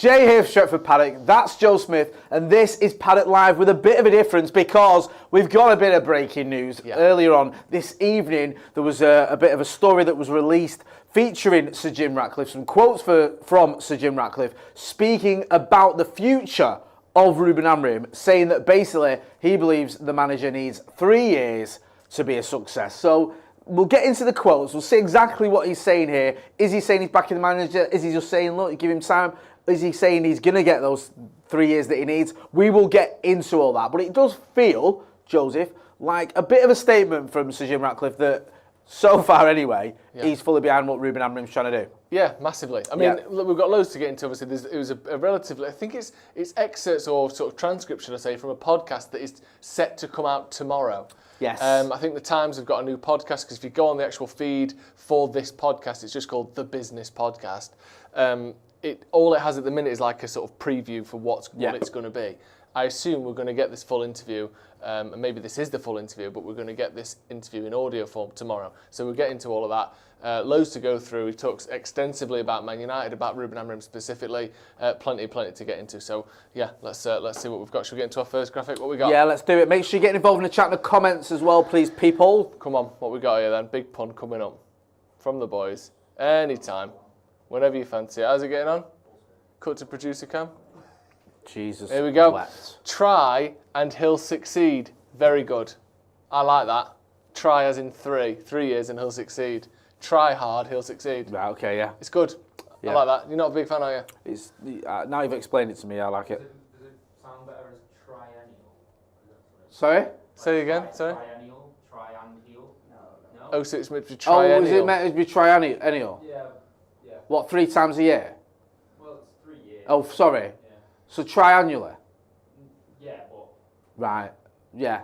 Jay here for Stretford Paddock, that's Joe Smith, and this is Paddock Live with a bit of a difference because we've got a bit of breaking news. Earlier on this evening, there was a bit of a story that was released featuring Sir Jim Ratcliffe, some quotes from Sir Jim Ratcliffe speaking about the future of Ruben Amorim, saying that basically he believes the manager needs 3 years to be a success. So we'll get into the quotes, we'll see exactly what he's saying here. Is he saying he's backing the manager? Is he just saying, look, give him time? Is he saying he's going to get those 3 years that he needs? We will get into all that. But it does feel, Joseph, like a bit of a statement from Sir Jim Ratcliffe that, so far anyway, he's fully behind what Ruben Amorim's trying to do. Yeah, massively. I mean, look, we've got loads to get into. Obviously, it was a relatively, I think it's excerpts or sort of transcript, should I say, from a podcast that is set to come out tomorrow. Yes. I think the Times have got a new podcast, because if you go on the actual feed for this podcast, it's just called The Business Podcast. All it has at the minute is like a sort of preview for what it's going to be. I assume we're going to get this full interview, and maybe this is the full interview, but we're going to get this interview in audio form tomorrow. So we'll get into all of that. Loads to go through. He talks extensively about Man United, about Ruben Amorim specifically. Plenty to get into. So yeah, let's see what we've got. Should we get into our first graphic? What we got? Yeah, let's do it. Make sure you get involved in the chat and the comments as well, please, people. Come on, what we got here then? Big pun coming up from the boys. Anytime. Whenever you fancy it. How's it getting on? Cut to producer cam. Jesus. Here we go. Wet. Try and he'll succeed. Very good. I like that. Try as in 3 years and he'll succeed. Try hard, he'll succeed. Right, okay, yeah. It's good. Yeah. I like that. You're not a big fan, are you? It's now you've explained it to me, I like it. Does it sound better as triennial? Sorry? Say it again, sorry? Triennial? Triennial? No. Oh, so it's meant to be triennial. Oh, is it meant to be triennial? Yeah. What, 3 times a year? Well, it's 3 years. Oh, sorry. Yeah. So triannular? Yeah, but... Right, yeah.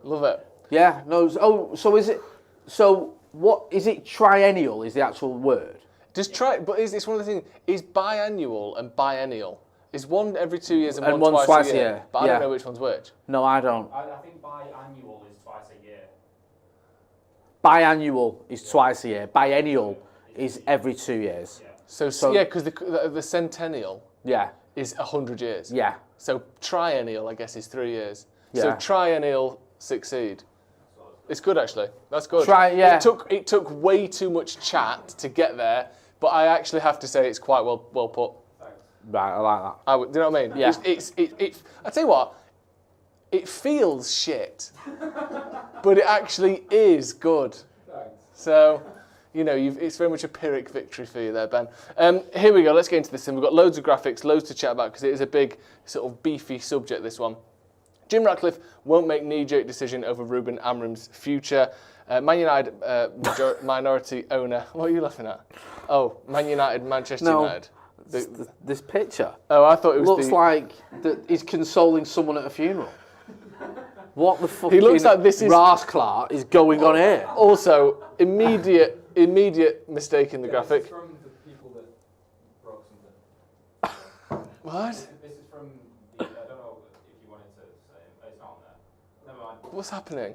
Love it. Yeah, no, so is it, so what, is it triennial is the actual word? But it's one of the things, is biannual and biennial. Is one every 2 years and one twice a year? But I don't know which one's which. No, I don't. I think biannual is twice a year. Biannual is twice a year. Biennial is every 2 years. Yeah. So yeah, because the centennial is 100 years. Yeah. So triennial, I guess, is 3 years. Yeah. So triennial succeed. It's good, actually. That's good. It took way too much chat to get there, but I actually have to say it's quite well put. Thanks. Right, I like that. Do you know what I mean? Yeah. I tell you what, it feels shit, but it actually is good. Thanks. So, you know, it's very much a Pyrrhic victory for you there, Ben. Here we go. Let's get into this. And we've got loads of graphics, loads to chat about, because it is a big, sort of beefy subject, this one. Jim Ratcliffe won't make knee-jerk decision over Ruben Amorim's future. Man United minority owner. What are you laughing at? Oh, Man United, Manchester United. This picture. Oh, I thought it was looks like he's consoling someone at a funeral. What the fuck? He looks like this is Rasclar is going on here. Also, immediate mistake in the graphic. This is from the people that broke something. What? This is from the, I don't know if you wanted to say it. It's not on there. Never mind. What's happening?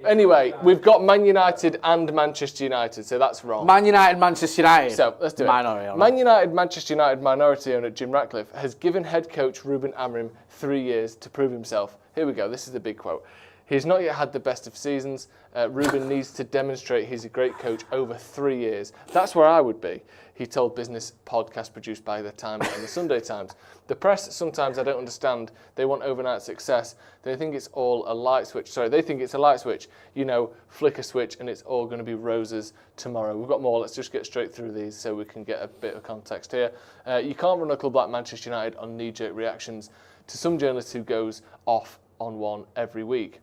Anyway, we've got Man United and Manchester United, so that's wrong. Man United, Manchester United. So, let's do it. Minority owner. Man United, Manchester United minority owner Jim Ratcliffe has given head coach Ruben Amorim 3 years to prove himself. Here we go, this is the big quote. He's not yet had the best of seasons. Ruben needs to demonstrate he's a great coach over 3 years. That's where I would be, he told business podcast produced by The Times and The Sunday Times. The press, sometimes I don't understand. They want overnight success. They think it's all a light switch. They think it's a light switch. You know, flick a switch and it's all going to be roses tomorrow. We've got more. Let's just get straight through these so we can get a bit of context here. You can't run a club like Manchester United on knee-jerk reactions to some journalist who goes off on one every week.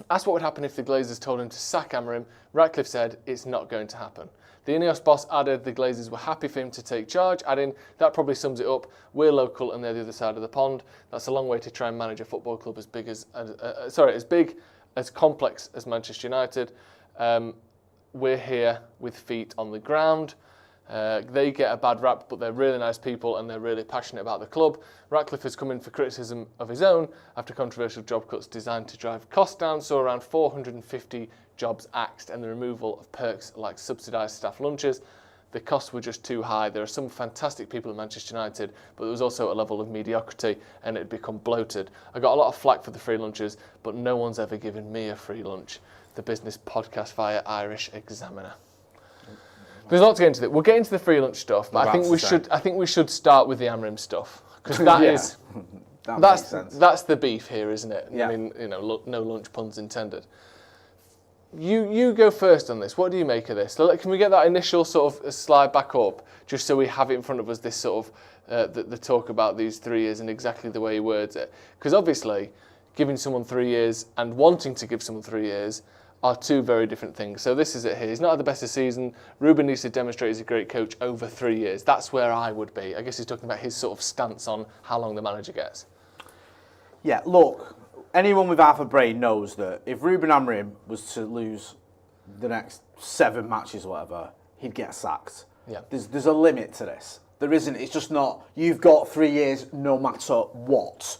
Asked what would happen if the Glazers told him to sack Amorim, Ratcliffe said it's not going to happen. The Ineos boss added the Glazers were happy for him to take charge, adding, that probably sums it up. We're local and they're the other side of the pond. That's a long way to try and manage a football club as big as complex as Manchester United. We're here with feet on the ground. They get a bad rap, but they're really nice people and they're really passionate about the club. Ratcliffe has come in for criticism of his own after controversial job cuts designed to drive costs down, saw around 450 jobs axed and the removal of perks like subsidised staff lunches. The costs were just too high. There are some fantastic people at Manchester United, but there was also a level of mediocrity, and it had become bloated. I got a lot of flack for the free lunches, but no one's ever given me a free lunch. The business podcast via Irish Examiner. There's a lot to get into that. We'll get into the free lunch stuff, but I think we should start with the Amorim stuff, because that's the beef here, isn't it? Yeah. I mean, no lunch puns intended. You go first on this. What do you make of this? Can we get that initial sort of slide back up, just so we have it in front of us, this sort of the talk about these 3 years and exactly the way he words it? Because obviously, giving someone 3 years and wanting to give someone 3 years are two very different things. So this is it here. He's not had the best of season. Ruben needs to demonstrate he's a great coach over 3 years. That's where I would be. I guess he's talking about his sort of stance on how long the manager gets. Yeah, look, anyone with half a brain knows that if Ruben Amorim was to lose the next 7 matches or whatever, he'd get sacked. Yeah. There's a limit to this. There isn't. It's just not, you've got 3 years no matter what.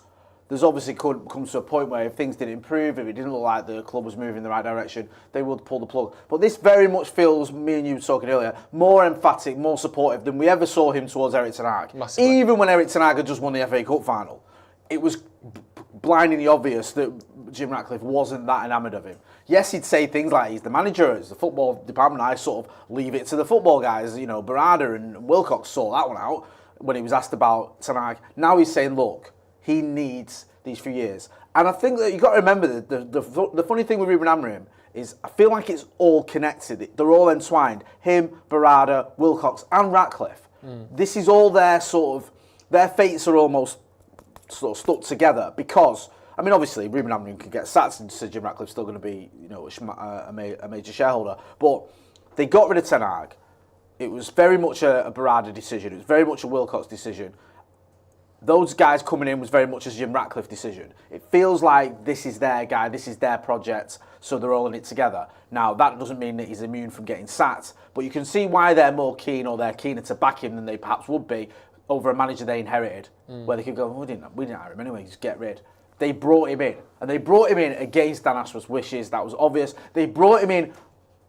There's obviously comes to a point where if things didn't improve, if it didn't look like the club was moving in the right direction, they would pull the plug. But this very much feels, me and you were talking earlier, more emphatic, more supportive than we ever saw him towards Erik ten Hag. Massively. Even when Erik ten Hag had just won the FA Cup final, it was blindingly obvious that Jim Ratcliffe wasn't that enamoured of him. Yes, he'd say things like he's the manager, it's the football department. I sort of leave it to the football guys. Barada and Wilcox saw that one out when he was asked about ten Hag. Now he's saying, look, he needs these few years. And I think that you've got to remember that the funny thing with Ruben Amorim is I feel like it's all connected. They're all entwined. Him, Barada, Wilcox and Ratcliffe. This is all their fates are almost sort of stuck together because, I mean, obviously Ruben Amorim can get sacked and Sir Jim Ratcliffe's still going to be a major shareholder. But they got rid of ten Hag. It was very much a Barada decision. It was very much a Wilcox decision. Those guys coming in was very much a Jim Ratcliffe decision. It feels like this is their guy, this is their project, so they're all in it together. Now, that doesn't mean that he's immune from getting sacked, but you can see why they're more keen or they're keener to back him than they perhaps would be over a manager they inherited, where they could go, we didn't hire him anyway, just get rid. They brought him in, and they brought him in against Dan Ashworth's wishes. That was obvious. They brought him in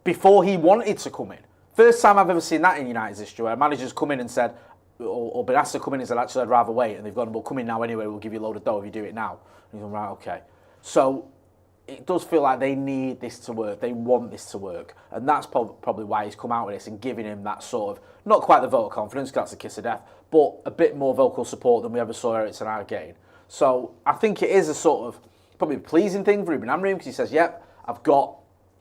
before he wanted to come in. First time I've ever seen that in United's history, where a manager's come in and said, or been asked to come in and said, actually, I'd rather wait. And they've gone, well, come in now anyway, we'll give you a load of dough if you do it now. And he's gone, right, okay. So it does feel like they need this to work. They want this to work. And that's probably why he's come out with this and giving him that sort of, not quite the vote of confidence, because that's a kiss of death, but a bit more vocal support than we ever saw Erik ten Hag getting. So I think it is a sort of, probably a pleasing thing for Ruben Amorim, because he says, yep, I've got,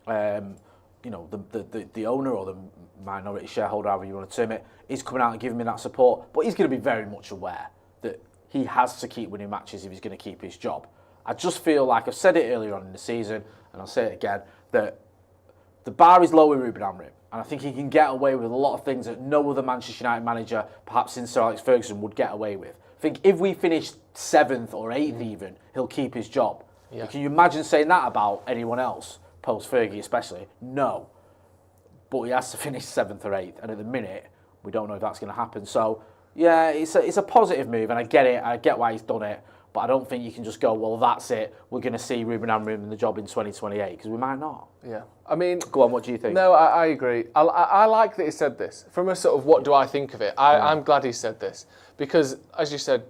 the owner or the minority shareholder, however you want to term it, is coming out and giving me that support. But he's going to be very much aware that he has to keep winning matches if he's going to keep his job. I just feel like, I've said it earlier on in the season, and I'll say it again, that the bar is low with Ruben Amorim. And I think he can get away with a lot of things that no other Manchester United manager, perhaps since Sir Alex Ferguson, would get away with. I think if we finish 7th or 8th even, he'll keep his job. Yeah. Can you imagine saying that about anyone else, post-Fergie especially? No. But he has to finish 7th or 8th, and at the minute, we don't know if that's going to happen. So, yeah, it's a positive move, and I get it. I get why he's done it, but I don't think you can just go, well, that's it. We're going to see Ruben Amorim in the job in 2028, because we might not. Yeah, I mean, go on. What do you think? No, I agree. I like that he said this. From a sort of what do I think of it? I'm glad he said this because, as you said,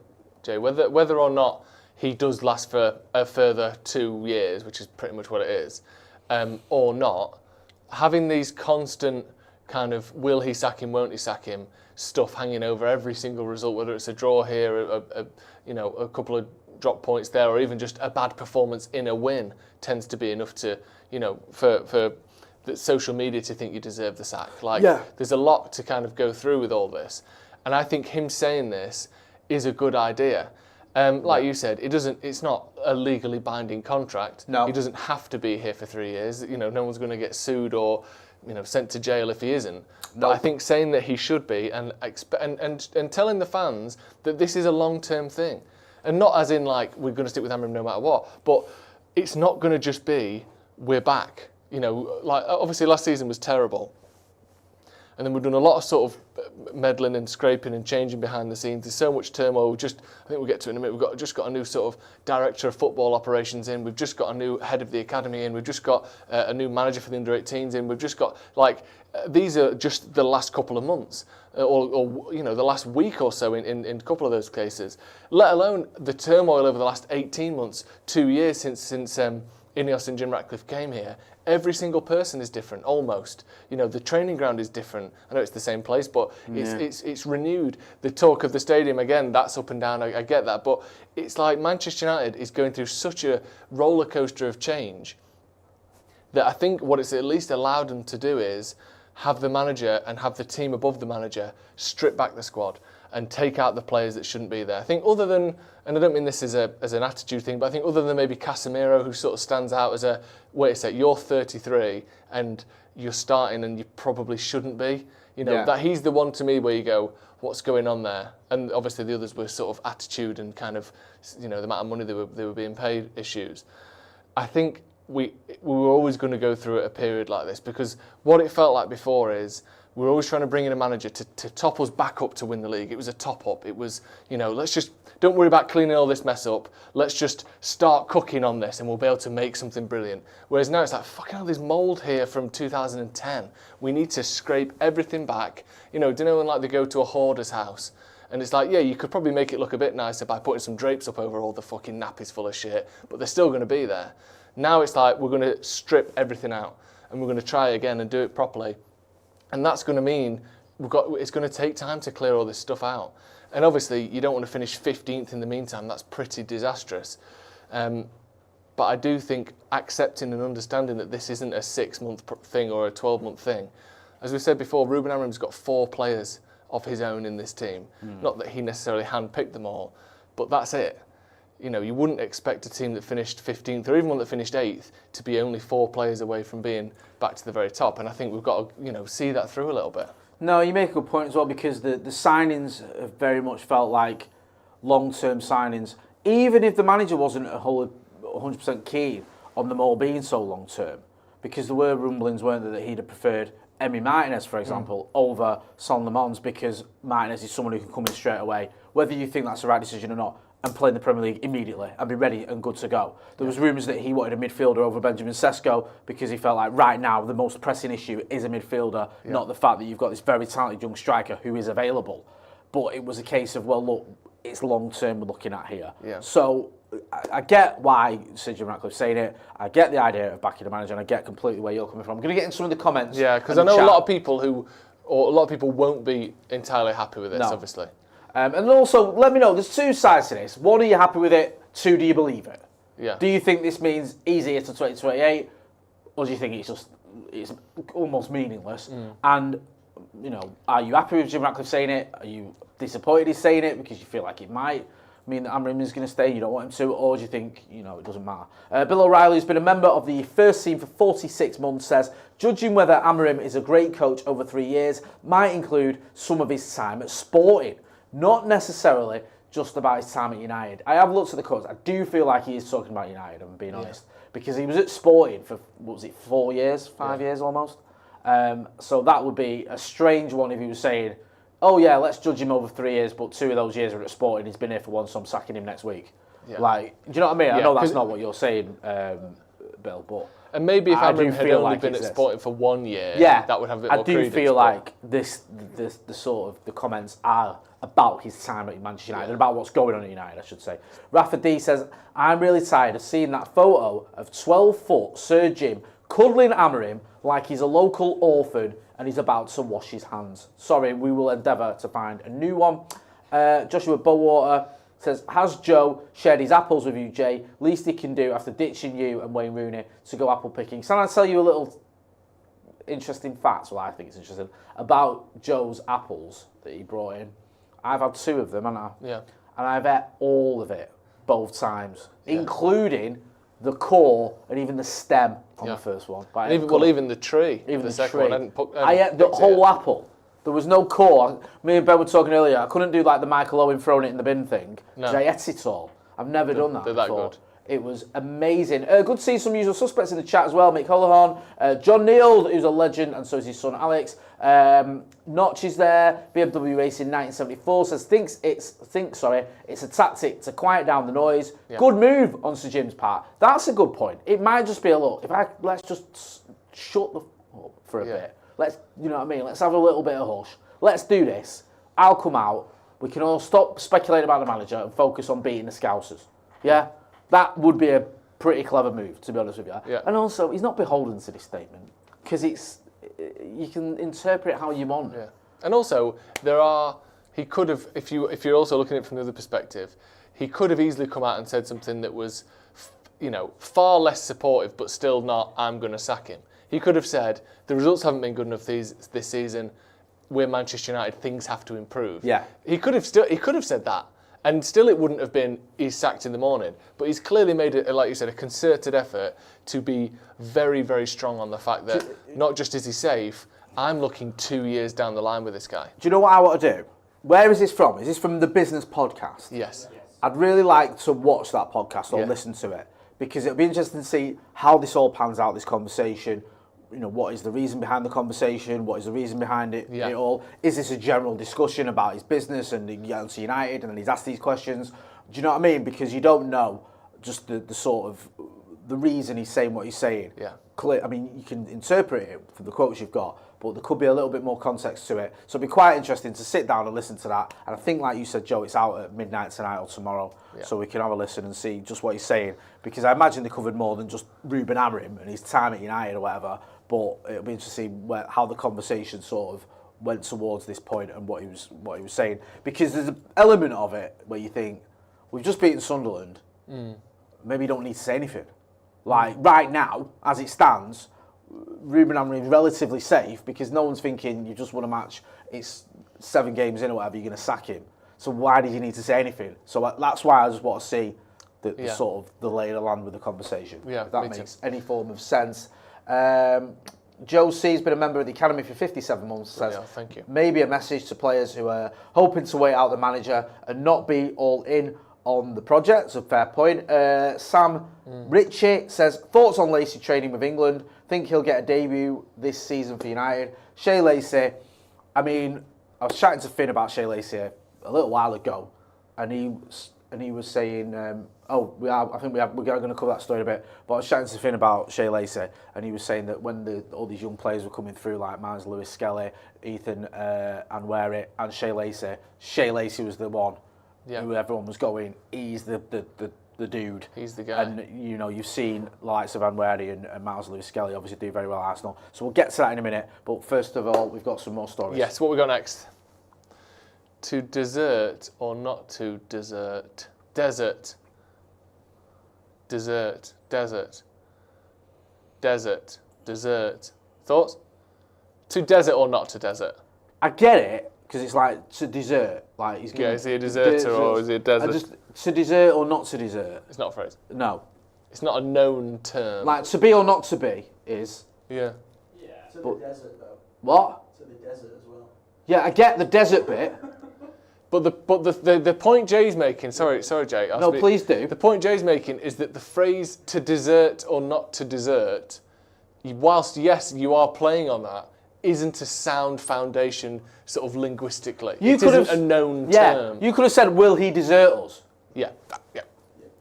Jay, whether or not he does last for a further 2 years, which is pretty much what it is, or not. Having these constant kind of will he sack him, won't he sack him stuff hanging over every single result, whether it's a draw here, a couple of drop points there, or even just a bad performance in a win tends to be enough to, for the social media to think you deserve the sack. There's a lot to kind of go through with all this. And I think him saying this is a good idea. You said, it's not a legally binding contract. No. He doesn't have to be here for 3 years. No one's going to get sued or, sent to jail if he isn't. No. But I think saying that he should be and telling the fans that this is a long-term thing. And not as in we're going to stick with Amorim no matter what, but it's not going to just be, we're back. Obviously last season was terrible. And then we've done a lot of sort of meddling and scraping and changing behind the scenes. There's so much turmoil. I think we'll get to it in a minute. We've just got a new sort of director of football operations in. We've just got a new head of the academy in. We've just got a new manager for the under-18s in. We've just got, these are just the last couple of months. Or the last week or so in a couple of those cases, let alone the turmoil over the last 18 months, 2 years since Ineos and Jim Ratcliffe came here. Every single person is different, almost. The training ground is different. I know it's the same place, but it's renewed. The talk of the stadium, again, that's up and down, I get that. But it's like Manchester United is going through such a roller coaster of change that I think what it's at least allowed them to do is have the manager and have the team above the manager strip back the squad and take out the players that shouldn't be there. I think other than, and I don't mean this as an attitude thing, but I think other than maybe Casemiro, who sort of stands out as wait a sec, you're 33 and you're starting and you probably shouldn't be. That he's the one to me where you go, what's going on there? And obviously the others were sort of attitude and kind of, the amount of money they were being paid issues. I think we were always going to go through a period like this, because what it felt like before is we were always trying to bring in a manager to top us back up to win the league. It was a top up. It was, let's just, don't worry about cleaning all this mess up. Let's just start cooking on this and we'll be able to make something brilliant. Whereas now it's like, fucking hell, there's mould here from 2010. We need to scrape everything back. Do you know when they go to a hoarder's house? And it's like, yeah, you could probably make it look a bit nicer by putting some drapes up over all the fucking nappies full of shit, but they're still going to be there. Now it's like, we're going to strip everything out and we're going to try again and do it properly. And that's going to mean it's going to take time to clear all this stuff out. And obviously, you don't want to finish 15th in the meantime. That's pretty disastrous. But I do think accepting and understanding that this isn't a 6-month thing or a 12-month thing. As we said before, Ruben Amorim's got 4 players of his own in this team. Not that he necessarily handpicked them all, but that's it. You wouldn't expect a team that finished 15th or even one that finished 8th to be only 4 players away from being back to the very top. And I think we've got to, see that through a little bit. No, you make a good point as well, because the signings have very much felt like long-term signings. Even if the manager wasn't 100% keen on them all being so long-term, because there were rumblings, weren't there, that he'd have preferred Ameesh Martinez, for example, over Son Lemons, because Martinez is someone who can come in straight away, whether you think that's the right decision or not, and play in the Premier League immediately and be ready and good to go. There was rumours that he wanted a midfielder over Benjamin Sesko because he felt like right now the most pressing issue is a midfielder, not the fact that you've got this very talented young striker who is available. But it was a case of, well, look, it's long term we're looking at here. Yeah. So I get why Sir Jim Ratcliffe's saying it. I get the idea of backing the manager, and I get completely where you're coming from. I'm going to get in some of the comments. Yeah, because I know a lot of people won't be entirely happy with this, obviously. And also, let me know, there's 2 sides to this. 1, are you happy with it? 2, do you believe it? Yeah. Do you think this means he's here to 2028? Or do you think it's almost meaningless? And, are you happy with Jim Ratcliffe saying it? Are you disappointed he's saying it because you feel like it might mean that Amorim is going to stay, you don't want him to? Or do you think, it doesn't matter? Bill O'Reilly, who's been a member of the first team for 46 months, says, judging whether Amorim is a great coach over 3 years might include some of his time at Sporting. Not necessarily just about his time at United. I have looked at the quotes. I do feel like he is talking about United, I'm being honest. Because he was at Sporting for, 4 years? 5 years almost? So that would be a strange one if he was saying, oh yeah, let's judge him over 3 years, but 2 of those years are at Sporting. He's been here for 1, so I'm sacking him next week. Yeah. Do you know what I mean? I know that's not what you're saying, Bill, but... And maybe if Amorim had only been at Sporting for 1 year, that would have a bit more credence. I do feel like the sort of the comments are about his time at Manchester United and about what's going on at United, I should say. Rafa D says, I'm really tired of seeing that photo of 12-foot Sir Jim cuddling Amorim like he's a local orphan and he's about to wash his hands. Sorry, we will endeavour to find a new one. Joshua Bowater says, has Joe shared his apples with you, Jay? Least he can do after ditching you and Wayne Rooney to go apple picking. So I'll tell you a little interesting fact, well, I think it's interesting, about Joe's apples that he brought in. I've had 2 of them, haven't I? Yeah. And I've ate all of it, both times, including the core and even the stem on the first one. Even the tree. Even the second one. I ate the whole apple. There was no core. Me and Ben were talking earlier. I couldn't do like the Michael Owen throwing it in the bin thing. No. I ate it all. I've never done that before. That good. It was amazing. Good to see some usual suspects in the chat as well. Mick Holohan, John Neal, who's a legend, and so is his son Alex. Notch is there. BMW Racing 1974 says thinks it's a tactic to quiet down the noise. Yeah. Good move on Sir Jim's part. That's a good point. It might just be a look. Let's just shut the up for a bit. Let's, you know what I mean. Let's have a little bit of hush. Let's do this. I'll come out. We can all stop speculating about the manager and focus on beating the Scousers. Yeah. That would be a pretty clever move, to be honest with you. Yeah. And also, he's not beholden to this statement because you can interpret it how you want. Yeah. And also, he could have, if you're also looking at it from the other perspective, he could have easily come out and said something that was, far less supportive, but still not, I'm going to sack him. He could have said, the results haven't been good enough this season. We're Manchester United. Things have to improve. Yeah. He could have said that. And still it wouldn't have been he's sacked in the morning. But he's clearly made, like you said, a concerted effort to be very, very strong on the fact that not just is he safe, I'm looking 2 years down the line with this guy. Do you know what I want to do? Where is this from? Is this from the Business Podcast? Yes. I'd really like to watch that podcast or listen to it because it'll be interesting to see how this all pans out, this conversation. What is the reason behind the conversation? What is the reason behind it all? Is this a general discussion about his business and to United and then he's asked these questions? Do you know what I mean? Because you don't know just the sort of the reason he's saying what he's saying. Yeah. I mean, you can interpret it from the quotes you've got, but there could be a little bit more context to it. So it'd be quite interesting to sit down and listen to that. And I think, like you said, Joe, it's out at midnight tonight or tomorrow, so we can have a listen and see just what he's saying. Because I imagine they covered more than just Ruben Amorim and his time at United or whatever. But it'll be interesting how the conversation sort of went towards this point and what he was saying. Because there's an element of it where you think, we've just beaten Sunderland, maybe you don't need to say anything. Like, right now, as it stands, Ruben Amorim is relatively safe because no one's thinking you just won a match, it's 7 games in or whatever, you're going to sack him. So why did you need to say anything? So that's why I just want to see the sort of the lay of the land with the conversation. Yeah, if that makes any form of sense. Joe C has been a member of the Academy for 57 months. Says, thank you. Maybe a message to players who are hoping to wait out the manager and not be all in on the project. It's a fair point. Sam Ritchie says, thoughts on Lacey training with England? Think he'll get a debut this season for United. Shea Lacey, I mean, I was chatting to Finn about Shea Lacey a little while ago, and he was saying, I think we're going to cover that story a bit, but I was chatting to Finn about Shea Lacey, and he was saying that when all these young players were coming through, like Miles Lewis-Skelly, Ethan Anweri, and Shea Lacey was the one who everyone was going, he's the dude. He's the guy. And, you've seen the likes of Anweri and Miles Lewis-Skelly obviously do very well at Arsenal. So we'll get to that in a minute, but first of all, we've got some more stories. Yes, what we got next? To desert or not to desert? Desert. Thoughts? To desert or not to desert? I get it, because it's like to desert. Like he's is he a deserter or is he a desert? To desert or not to desert? It's not a phrase. No. It's not a known term. Like to be or not to be is. Yeah. To the desert though. What? To the desert as well. Yeah, I get the desert bit. But the point Jay's making, sorry Jay. No, please do. The point Jay's making is that the phrase to desert or not to desert, whilst yes, you are playing on that, isn't a sound foundation sort of linguistically. It isn't a known term. You could have said, will he desert us? Yeah.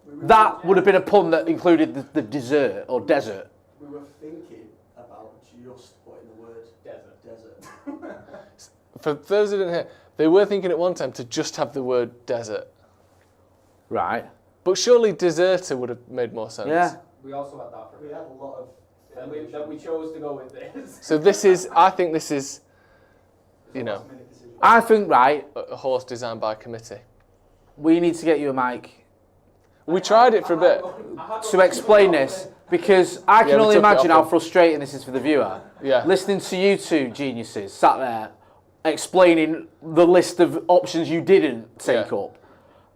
That would have been a pun that included the desert or desert. We were thinking about just putting the word desert. For those who didn't hear, they were thinking at one time to just have the word desert. Right. But surely deserter would have made more sense. Yeah. We also had that for We had a lot of... that we chose to go with this. So I think this is, I think, right, a horse designed by a committee. we need to get you a mic We tried it for a bit. to explain this, because I can we only took it imagine off how him. frustrating this is for the viewer. Yeah. Listening to you two geniuses sat there explaining the list of options you didn't take up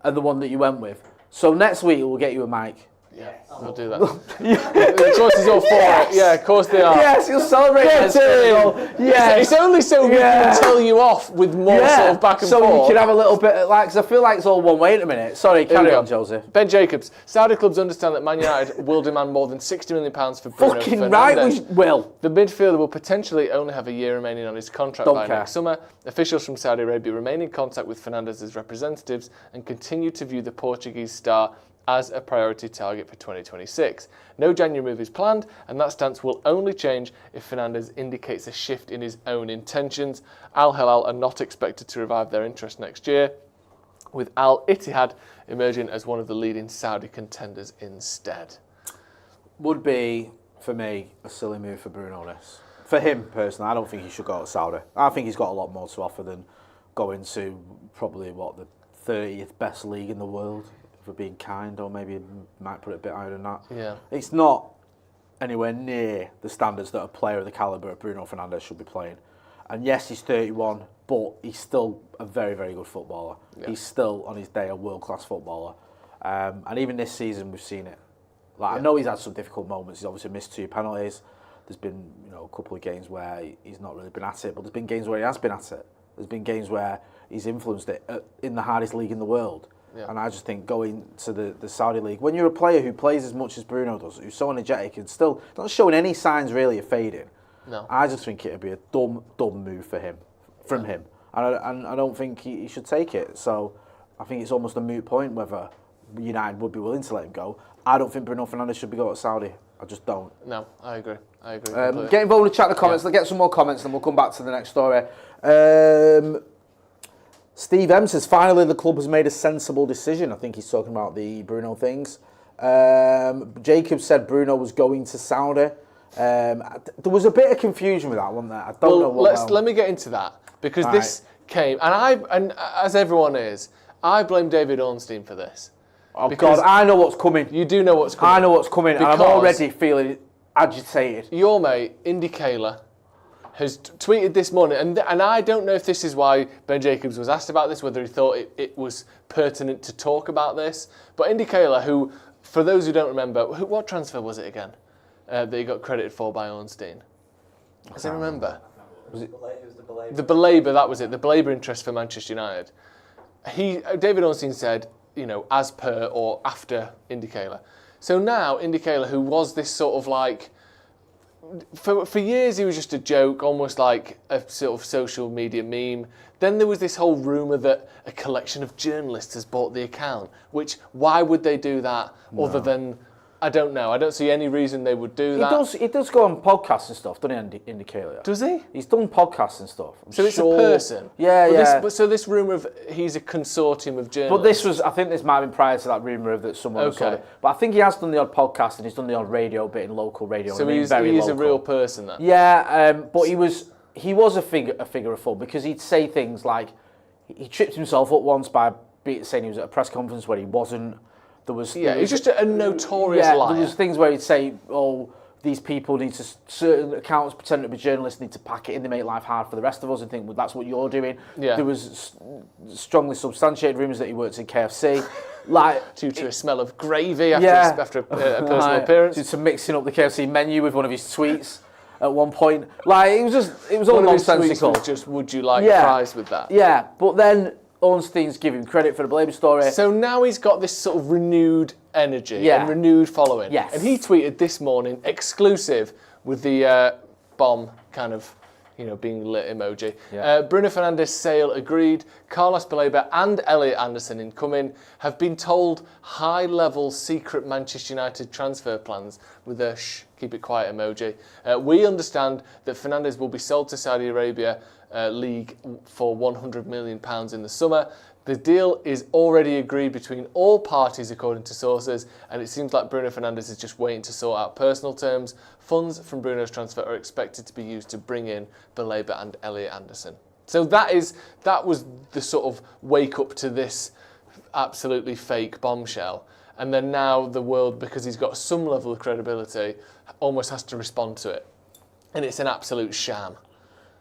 and the one that you went with. So next week we'll get you a mic. Yeah, we'll do that. Of course, he's all for it. Yeah, of course they are. Yes, you'll celebrate that. Yes. It's only so we can tell you off with more sort of back and forth. So we can have a little bit of, like, because I feel like it's all one way at the minute. Sorry, carry on, Joseph. Ben Jacobs. Saudi clubs understand that Man United will demand more than £60 million for Bruno Fernandes. Fucking right, we will. The midfielder will potentially only have a year remaining on his contract next summer. Officials from Saudi Arabia remain in contact with Fernandes' representatives and continue to view the Portuguese star as a priority target for 2026. No January move is planned, and that stance will only change if Fernandes indicates a shift in his own intentions. Al Hilal are not expected to revive their interest next year, with Al Ittihad emerging as one of the leading Saudi contenders instead. Would be, for me, a silly move for Bruno this. For him, personally, I don't think he should go to Saudi. I think he's got a lot more to offer than going to probably, the 30th best league in the world. For being kind, or maybe might put it a bit higher than that. Yeah. It's not anywhere near the standards that a player of the calibre of Bruno Fernandes should be playing. And yes, he's 31, but he's still a very, very good footballer. Yeah. He's still, on his day, a world-class footballer. And even this season, we've seen it. I know he's had some difficult moments. He's obviously missed 2 penalties. There's been, a couple of games where he's not really been at it, but there's been games where he has been at it. There's been games where he's influenced it in the hardest league in the world. Yeah. And I just think going to the Saudi league, when you're a player who plays as much as Bruno does, who's so energetic and still not showing any signs really of fading, I just think it would be a dumb move for him, from him. And I don't think he should take it. So I think it's almost a moot point whether United would be willing to let him go. I don't think Bruno Fernandes should be going to Saudi. I just don't. No, I agree. Get involved in the chat in the comments. Let's get some more comments and then we'll come back to the next story. Steve M says, finally the club has made a sensible decision. I think he's talking about the Bruno things. Jacob said Bruno was going to Saudi. There was a bit of confusion with that, wasn't there? I don't know what. Let me get into that, because this came, and as everyone is, I blame David Ornstein for this. Oh God, I know what's coming. You do know what's coming. I know what's coming, and I'm already feeling agitated. Your mate, Indy Kayla, has tweeted this morning, and I don't know if this is why Ben Jacobs was asked about this, whether he thought it was pertinent to talk about this. But Indy Kayla, who, for those who don't remember, what transfer was it again that he got credited for by Ornstein? Does anyone remember? Was it the Belaber? The Belaber, that was it. The Belaber interest for Manchester United. David Ornstein said, as per or after Indy Kayla. So now Indy Kayla, who was this sort of like, for years he was just a joke, almost like a sort of social media meme. Then there was this whole rumour that a collection of journalists has bought the account, which, why would they do that other than, I don't know. I don't see any reason they would do that. He does go on podcasts and stuff, doesn't he, Indy Kayla? Does he? He's done podcasts and stuff. It's a person? Yeah. So this rumour of he's a consortium of journalists. But I think this might have been prior to that rumour of that someone saw it. But I think he has done the odd podcast and he's done the odd radio bit in local radio. So he's a real person then? Yeah, but he was a figure of fun, because he'd say things like, he tripped himself up once by saying he was at a press conference where he wasn't. He's just a notorious liar. There was things where he'd say, these people need to, certain accounts pretending to be journalists need to pack it in, they make life hard for the rest of us, and think, well, that's what you're doing. Yeah. There was strongly substantiated rumours that he worked in KFC. Due to a smell of gravy after a personal appearance. Due to mixing up the KFC menu with one of his tweets at one point. It was all nonsensical. Just, would you like fries with that? Yeah, but then Ornstein's giving credit for the Belaber story. So now he's got this sort of renewed energy and renewed following. Yes. And he tweeted this morning, exclusive, with the bomb kind of, being lit emoji. Yeah. Bruno Fernandes' sale agreed. Carlos Belaber and Elliot Anderson incoming have been told high-level secret Manchester United transfer plans with a keep it quiet emoji. We understand that Fernandes will be sold to Saudi Arabia League for £100 million in the summer. The deal is already agreed between all parties, according to sources, and it seems like Bruno Fernandes is just waiting to sort out personal terms. Funds from Bruno's transfer are expected to be used to bring in Belaber and Elliot Anderson. So that was the sort of wake up to this absolutely fake bombshell. And then now the world, because he's got some level of credibility, almost has to respond to it. And it's an absolute sham.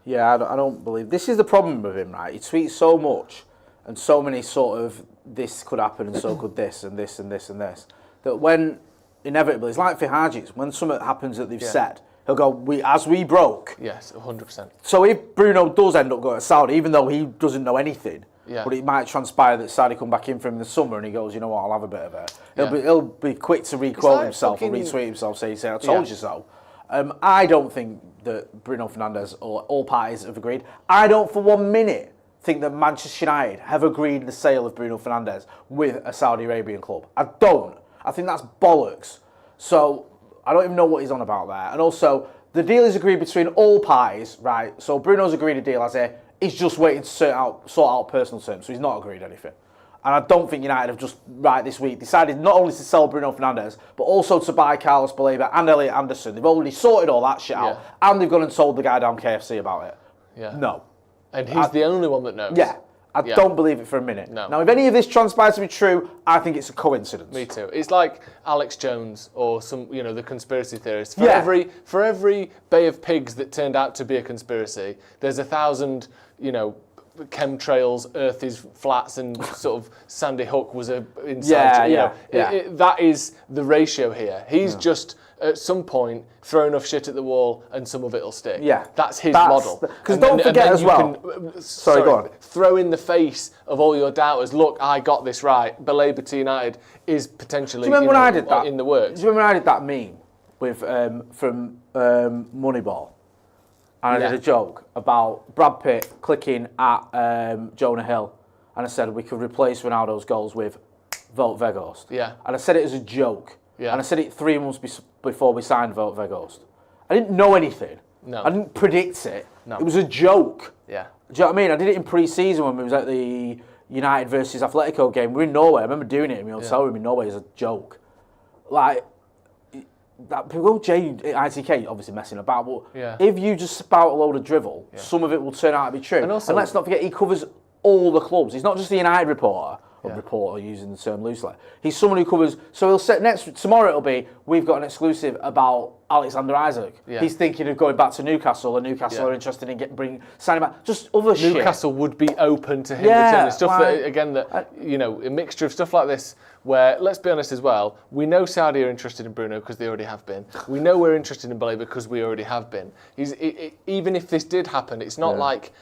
Yeah, I don't believe... This is the problem with him, right? He tweets so much and so many sort of, this could happen and so could this and this and this and this, that when inevitably. It's like for Hadjis, when something happens that they've said, he'll go, as we broke. Yes, 100%. So if Bruno does end up going to Saudi, even though he doesn't know anything, but it might transpire that Saudi come back in for him in the summer and he goes, you know what, I'll have a bit of it. He'll be quick to re-quote himself or retweet himself, say, I told you so. I don't think that Bruno Fernandes or all parties have agreed. I don't for 1 minute think that Manchester United have agreed the sale of Bruno Fernandes with a Saudi Arabian club. I don't. I think that's bollocks. So I don't even know what he's on about there. And also, the deal is agreed between all parties, right? So Bruno's agreed a deal, I say, he's just waiting to sort out personal terms, so he's not agreed anything. And I don't think United have just, this week, decided not only to sell Bruno Fernandes, but also to buy Carlos Baleba and Elliot Anderson. They've already sorted all that shit out, and they've gone and told the guy down KFC about it. Yeah. No. And he's the only one that knows. Yeah. I don't believe it for a minute. No. Now, if any of this transpires to be true, I think it's a coincidence. Me too. It's like Alex Jones or some, the conspiracy theorists. For every Bay of Pigs that turned out to be a conspiracy, there's 1,000, chemtrails, Earth is flats, and sort of Sandy Hook was inside. That is the ratio here. He's just at some point throw enough shit at the wall and some of it'll stick. Yeah, that's his model. Because don't forget as well. Go on. Throw in the face of all your doubters. Look, I got this right. Baleba to United is potentially. Do you remember when I did that in the works? Do you remember when I did that meme with from Moneyball? And I did a joke about Brad Pitt clicking at Jonah Hill, and I said we could replace Ronaldo's goals with Wout Weghorst. Yeah. And I said it as a joke. Yeah. And I said it 3 months before we signed Wout Weghorst. I didn't know anything. No. I didn't predict it. No. It was a joke. Yeah. Do you know what I mean? I did it in pre-season when we was at the United versus Atletico game. We were in Norway. I remember doing it in my hotel room in Norway as a joke. Like, that people ITK obviously messing about, but if you just spout a load of drivel, some of it will turn out to be true. And let's not forget, he covers all the clubs. He's not just the United reporter, reporter using the term loosely. He's someone who covers. So he'll set tomorrow. It'll be we've got an exclusive about Alexander Isak. Yeah. He's thinking of going back to Newcastle, and Newcastle are interested in signing back. Just other shit. Newcastle would be open to him returning. Stuff a mixture of stuff like this. Where, let's be honest as well, we know Saudi are interested in Bruno because they already have been. We know we're interested in Baleba because we already have been. Even if this did happen, it's not like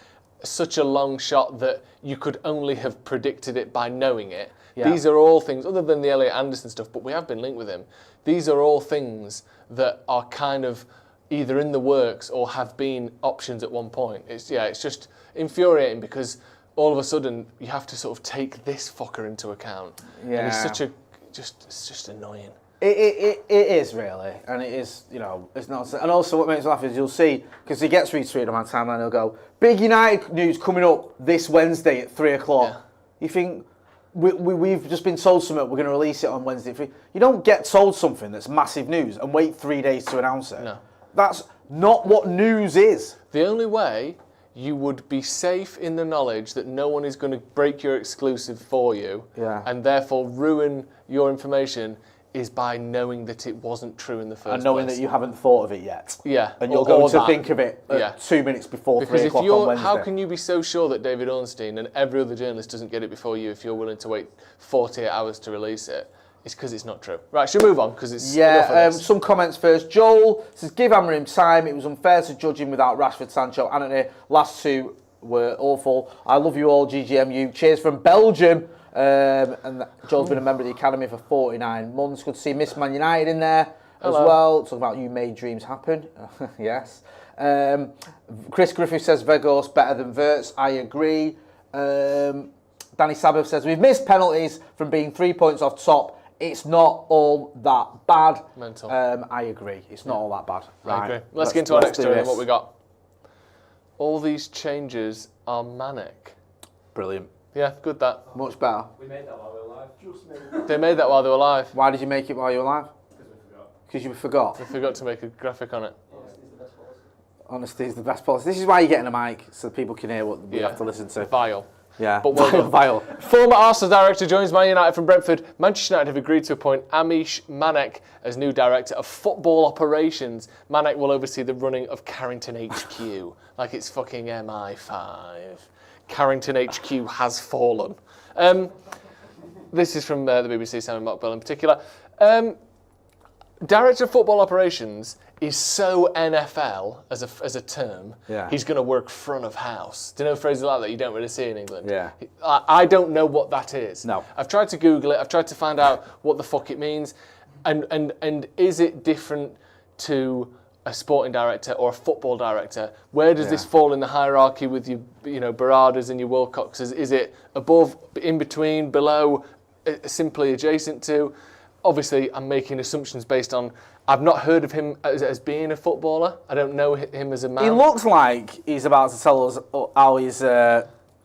such a long shot that you could only have predicted it by knowing it. Yeah. These are all things, other than the Elliot Anderson stuff, but we have been linked with him. These are all things that are kind of either in the works or have been options at one point. It's just infuriating because all of a sudden you have to sort of take this fucker into account. Yeah. And it's just annoying. It is really, and it is, it's not. And also what makes me laugh is you'll see, because he gets retweeted on my timeline, he'll go, big United news coming up this Wednesday at 3:00. Yeah. You think, we've just been told something, we're going to release it on Wednesday at 3. You don't get told something that's massive news and wait 3 days to announce it. No. That's not what news is. The only way you would be safe in the knowledge that no one is going to break your exclusive for you and therefore ruin your information is by knowing that it wasn't true in the first place. And knowing that you haven't thought of it yet. Yeah. And you're going to think of it 2 minutes before 3 o'clock on Wednesday. How can you be so sure that David Ornstein and every other journalist doesn't get it before you if you're willing to wait 48 hours to release it? It's because it's not true. Right, should we move on? Because it's enough of this. Some comments first. Joel says, give Amorim time. It was unfair to judge him without Rashford, Sancho, Anthony. Last two were awful. I love you all, GGMU. Cheers from Belgium. And Joel's been a member of the Academy for 49 months. Good to see Miss Man United in there as well. Talking about you made dreams happen. Yes. Chris Griffith says, Weghorst better than Wirtz. I agree. Danny Sabbath says, we've missed penalties from being 3 points off top. It's not all that bad. Mental. I agree. It's not all that bad. Right. I agree. Let's get into our next story and what we got. All these changes are manic. Brilliant. Yeah, good that. Much better. We made that while we were live. They made that while they were live. Why did you make it while you were live? Because we forgot. Because you forgot? We forgot to make a graphic on it. Honesty is the best policy. This is why you're getting a mic, so people can hear what we have to listen to. Vile. Yeah, but well vile. Former Arsenal director joins Man United from Brentford. Manchester United have agreed to appoint Ameesh Manek as new director of football operations. Manek will oversee the running of Carrington HQ, like it's fucking MI5. Carrington HQ has fallen. This is from the BBC, Simon Mockbell in particular. Director of Football Operations is so NFL as a term. Yeah. He's going to work front of house. Do you know phrases like that you don't really see in England? Yeah. I don't know what that is. No. I've tried to Google it. I've tried to find out what the fuck it means, and is it different to a sporting director or a football director? Where does this fall in the hierarchy with your, Baradas and your Wilcoxes? Is it above, in between, below, simply adjacent to? Obviously, I'm making assumptions based on I've not heard of him as being a footballer. I don't know him as a man. He looks like he's about to tell us how his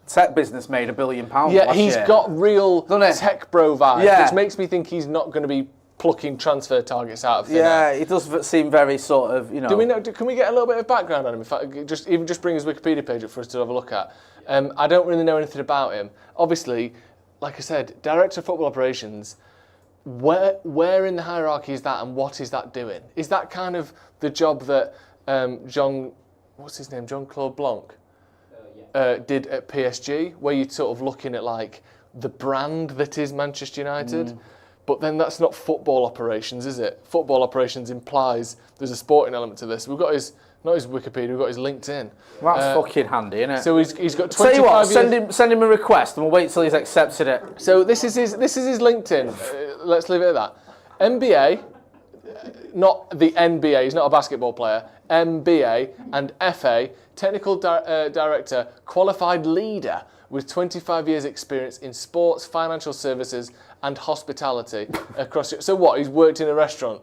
tech business made £1 billion last year. Yeah, he's got real tech bro vibes, which makes me think he's not going to be plucking transfer targets out of thin air. He does seem very sort of, Do we know? Can we get a little bit of background on him? In fact, just bring his Wikipedia page up for us to have a look at. I don't really know anything about him. Obviously, like I said, Director of Football Operations. Where in the hierarchy is that, and what is that doing? Is that kind of the job that Jean-Claude Blanc did at PSG, where you're sort of looking at like the brand that is Manchester United? But then that's not football operations, is it? Football operations implies there's a sporting element to this. We've got not his Wikipedia, we've got his LinkedIn. That's fucking handy, isn't it? So he's got 25 Tell you what, years. send him a request and we'll wait till he's accepted it. So this is his LinkedIn. Let's leave it at that. MBA, not the NBA, he's not a basketball player. MBA and FA, Technical Director, Qualified Leader with 25 years experience in sports, financial services and hospitality across. So what, he's worked in a restaurant?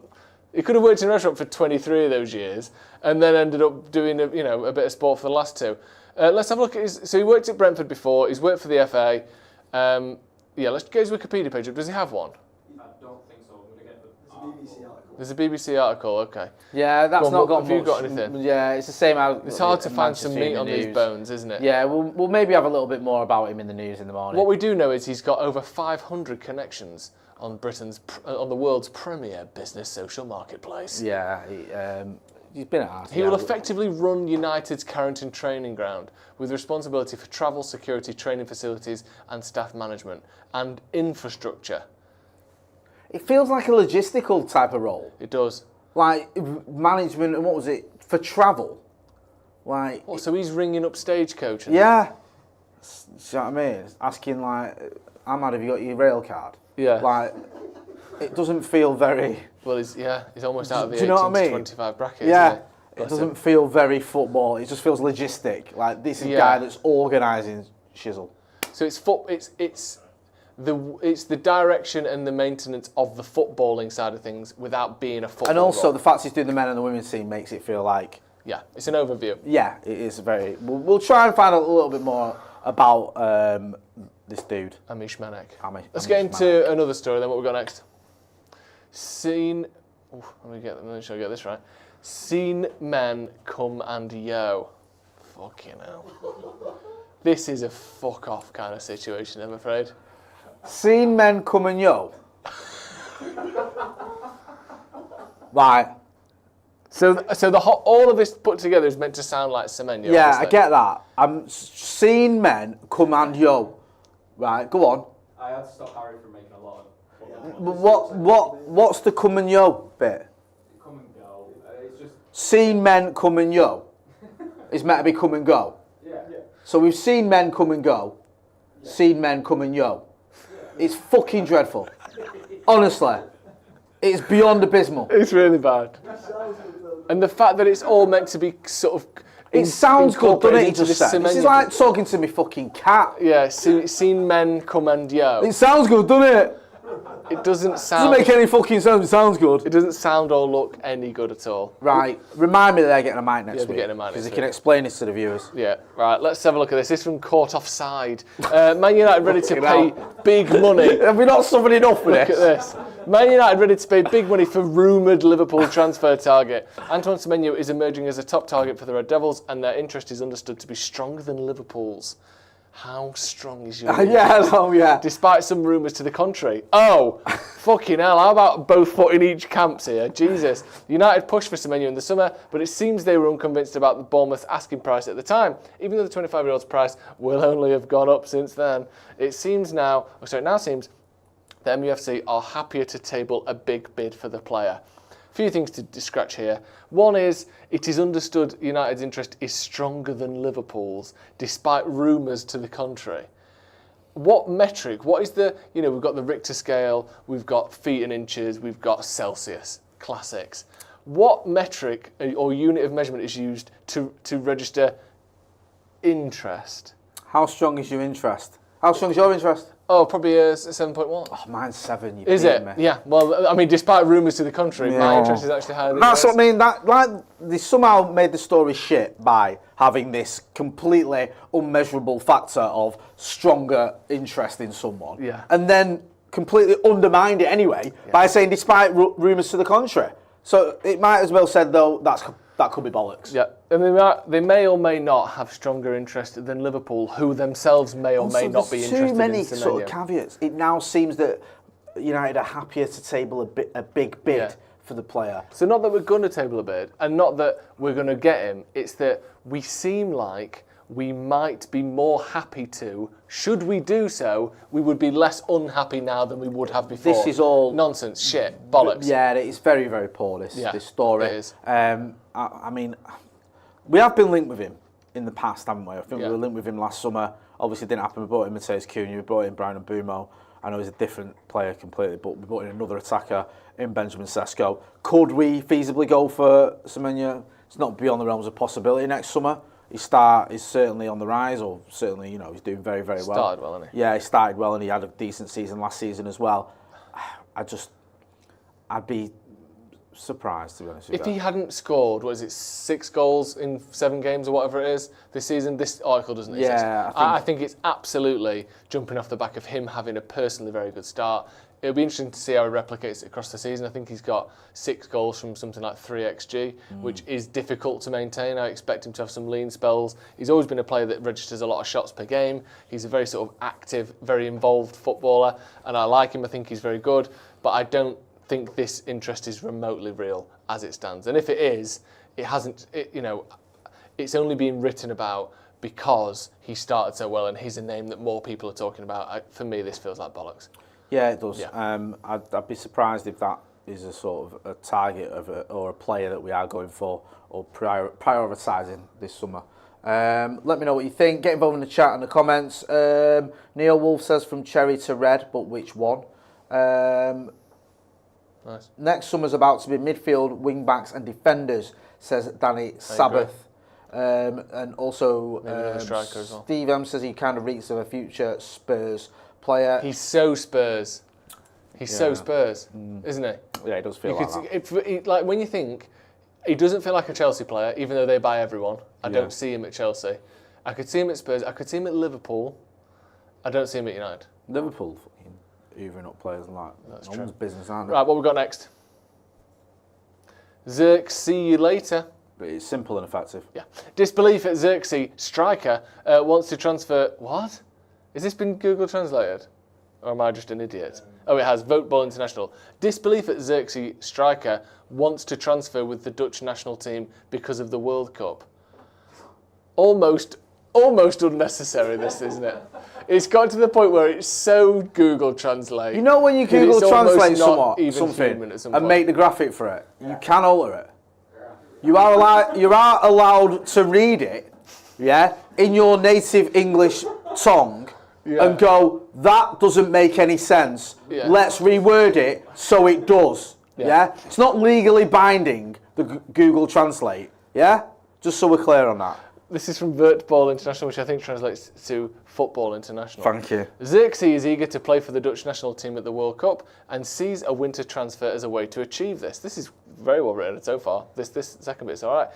He could have worked in a restaurant for 23 of those years and then ended up doing a bit of sport for the last 2. Let's have a look at his. So he worked at Brentford before. He's worked for the FA. Let's get his Wikipedia page up. Does he have one? I don't think so. I'm going to get BBC article. There's a BBC article. Okay. Yeah, that's not got much. Have you got anything? Yeah, it's the same. It's hard to find some meat on these bones, isn't it? Yeah, we'll maybe have a little bit more about him in the news in the morning. What we do know is he's got over 500 connections on the world's premier business social marketplace. Yeah, he's been at Arsenal. He will effectively run United's Carrington training ground with responsibility for travel, security, training facilities and staff management and infrastructure. It feels like a logistical type of role. It does. Like management and what was it? For travel. Like. Oh, so he's ringing up Stagecoach? Yeah. Do you know what I mean? Asking like, Ahmad, have you got your rail card? Yeah. Like, it doesn't feel very... Well, he's almost out of the 18 to 25 bracket. Yeah. Isn't he? It doesn't feel very football. It just feels logistic. Like, this is a guy that's organising shizzle. So it's the direction and the maintenance of the footballing side of things without being a football And also, role. the fact he's doing the men and the women's team makes it feel like... Yeah, it's an overview. Yeah, it is very... We'll try and find out a little bit more about this dude. Ameesh Manek. Let's Ameesh get into Manek. another story then, what we've got next. Let me make sure I get this right. Seen men come and yo. Fucking hell. This is a fuck off kind of situation, I'm afraid. Seen men come and yo. Right. So all of this put together is meant to sound like Semenyo. Yeah, obviously. I get that. I'm seen men come and yo. Right, go on. I had to stop Harry from making a lot of... What's the come and yo bit? Come and go. It's just... Seen men come and yo. It's meant to be come and go. Yeah. So we've seen men come and go. Yeah. Seen men come and yo. Yeah. It's fucking dreadful. Honestly. It's beyond abysmal. It's really bad. And the fact that it's all meant to be sort of... It sounds good, doesn't it? He into just said. This is Semenyo. like talking to me fucking cat. Yeah, seen men come and yo. It sounds good, doesn't it? It doesn't sound... Doesn't make any fucking sense. It sounds good. It doesn't sound or look any good at all. Right. Remind me that they're getting a mic next they're week. getting a mic next because they week. can explain this to the viewers. Yeah, right, let's have a look at this. This is from Caught Offside. Man United ready to pay big money. Have we not suffered enough with Look at this. Man United ready to pay big money for rumoured Liverpool transfer target. Antoine Semenyo is emerging as a top target for the Red Devils, and their interest is understood to be stronger than Liverpool's. How strong is your yeah. Despite some rumours to the contrary. Oh, fucking hell, how about both foot in each camps here? Jesus. United pushed for Semenyo in the summer, but it seems they were unconvinced about the Bournemouth asking price at the time, even though the 25-year-old's price will only have gone up since then. It now seems the MUFC are happier to table a big bid for the player. few things to scratch here. One is, it is understood United's interest is stronger than Liverpool's, despite rumours to the contrary. What metric, what is the, we've got the Richter scale, we've got feet and inches, we've got Celsius, classics. What metric or unit of measurement is used to register interest? How strong is your interest? How strong is your interest? Oh, probably a 7.1. Oh, mine's 7. Is it? Me. Yeah. Well, I mean, despite rumours to the contrary, my interest is actually higher than That's yours. what I mean. They somehow made the story shit by having this completely unmeasurable factor of stronger interest in someone. Yeah. And then completely undermined it anyway by saying despite rumours to the contrary. So it might as well said, though, that could be bollocks. Yeah, and they may or may not have stronger interest than Liverpool, who themselves may or may not be interested in Semenyo. Too many sort of caveats. It now seems that United are happier to table a big bid for the player. So not that we're going to table a bid, and not that we're going to get him. It's that we seem like we might be more happy to. Should we do so, we would be less unhappy now than we would have before. This is all nonsense, shit, bollocks. Yeah, it's very, very poor, this story. It is. I mean, we have been linked with him in the past, haven't we? I think we were linked with him last summer. Obviously, it didn't happen. We brought in Mateus Cunha, we brought in Bruno Fernandes. I know he's a different player completely, but we brought in another attacker in Benjamin Sesko. Could we feasibly go for Semenyo? It's not beyond the realms of possibility next summer. His start is certainly on the rise, or certainly, he's doing very, very well. Started well, hasn't he? Yeah, he started well, and he had a decent season last season as well. I'd be surprised, to be honest with you. If he hadn't scored, 6 goals in 7 games or whatever it is this season, this article doesn't exist. Yeah, I think it's absolutely jumping off the back of him having a personally very good start. It'll be interesting to see how he replicates it across the season. I think he's got 6 goals from something like 3 XG, which is difficult to maintain. I expect him to have some lean spells. He's always been a player that registers a lot of shots per game. He's a very sort of active, very involved footballer, and I like him. I think he's very good, but I don't think this interest is remotely real as it stands. And if it is, it's only being written about because he started so well and he's a name that more people are talking about. For me, this feels like bollocks. Yeah, it does. Yeah. I'd be surprised if that is a sort of a target or a player that we are going for or prioritising this summer. Let me know what you think. Get involved in the chat and the comments. Neil Wolf says from cherry to red, but which one? Nice. Next summer's about to be midfield, wing backs and defenders, says Danny Sabbath. And also striker as well. Steve M says he kind of reeks of a future Spurs player. He's so Spurs. He's so Spurs, isn't he? Yeah, he does feel like that. Like when you think, he doesn't feel like a Chelsea player, even though they buy everyone. I don't see him at Chelsea. I could see him at Spurs. I could see him at Liverpool. I don't see him at United. Liverpool fucking hoovering up players and like That's no true. one's business, aren't they? Right, what we got next? Zirkzee, see you later. But it's simple and effective. Yeah. Disbelief at Zirkzee. Striker wants to transfer... What? Has this been Google translated? Or am I just an idiot? Oh, it has. Vote Ball International. Disbelief at Zirkzee. Striker wants to transfer with the Dutch national team because of the World Cup. Almost unnecessary, this, isn't it? It's got to the point where it's so Google Translate. You know when you Google translate something and make the graphic for it, you can alter it. You are allowed to read it, in your native English tongue, and go, that doesn't make any sense. Yeah. Let's reword it so it does. Yeah. It's not legally binding, the Google Translate. Yeah. Just so we're clear on that. This is from Vote Ball International, which I think translates to Football International. Thank you. Zirkzee is eager to play for the Dutch national team at the World Cup and sees a winter transfer as a way to achieve this. This is very well written so far. This second bit's all right.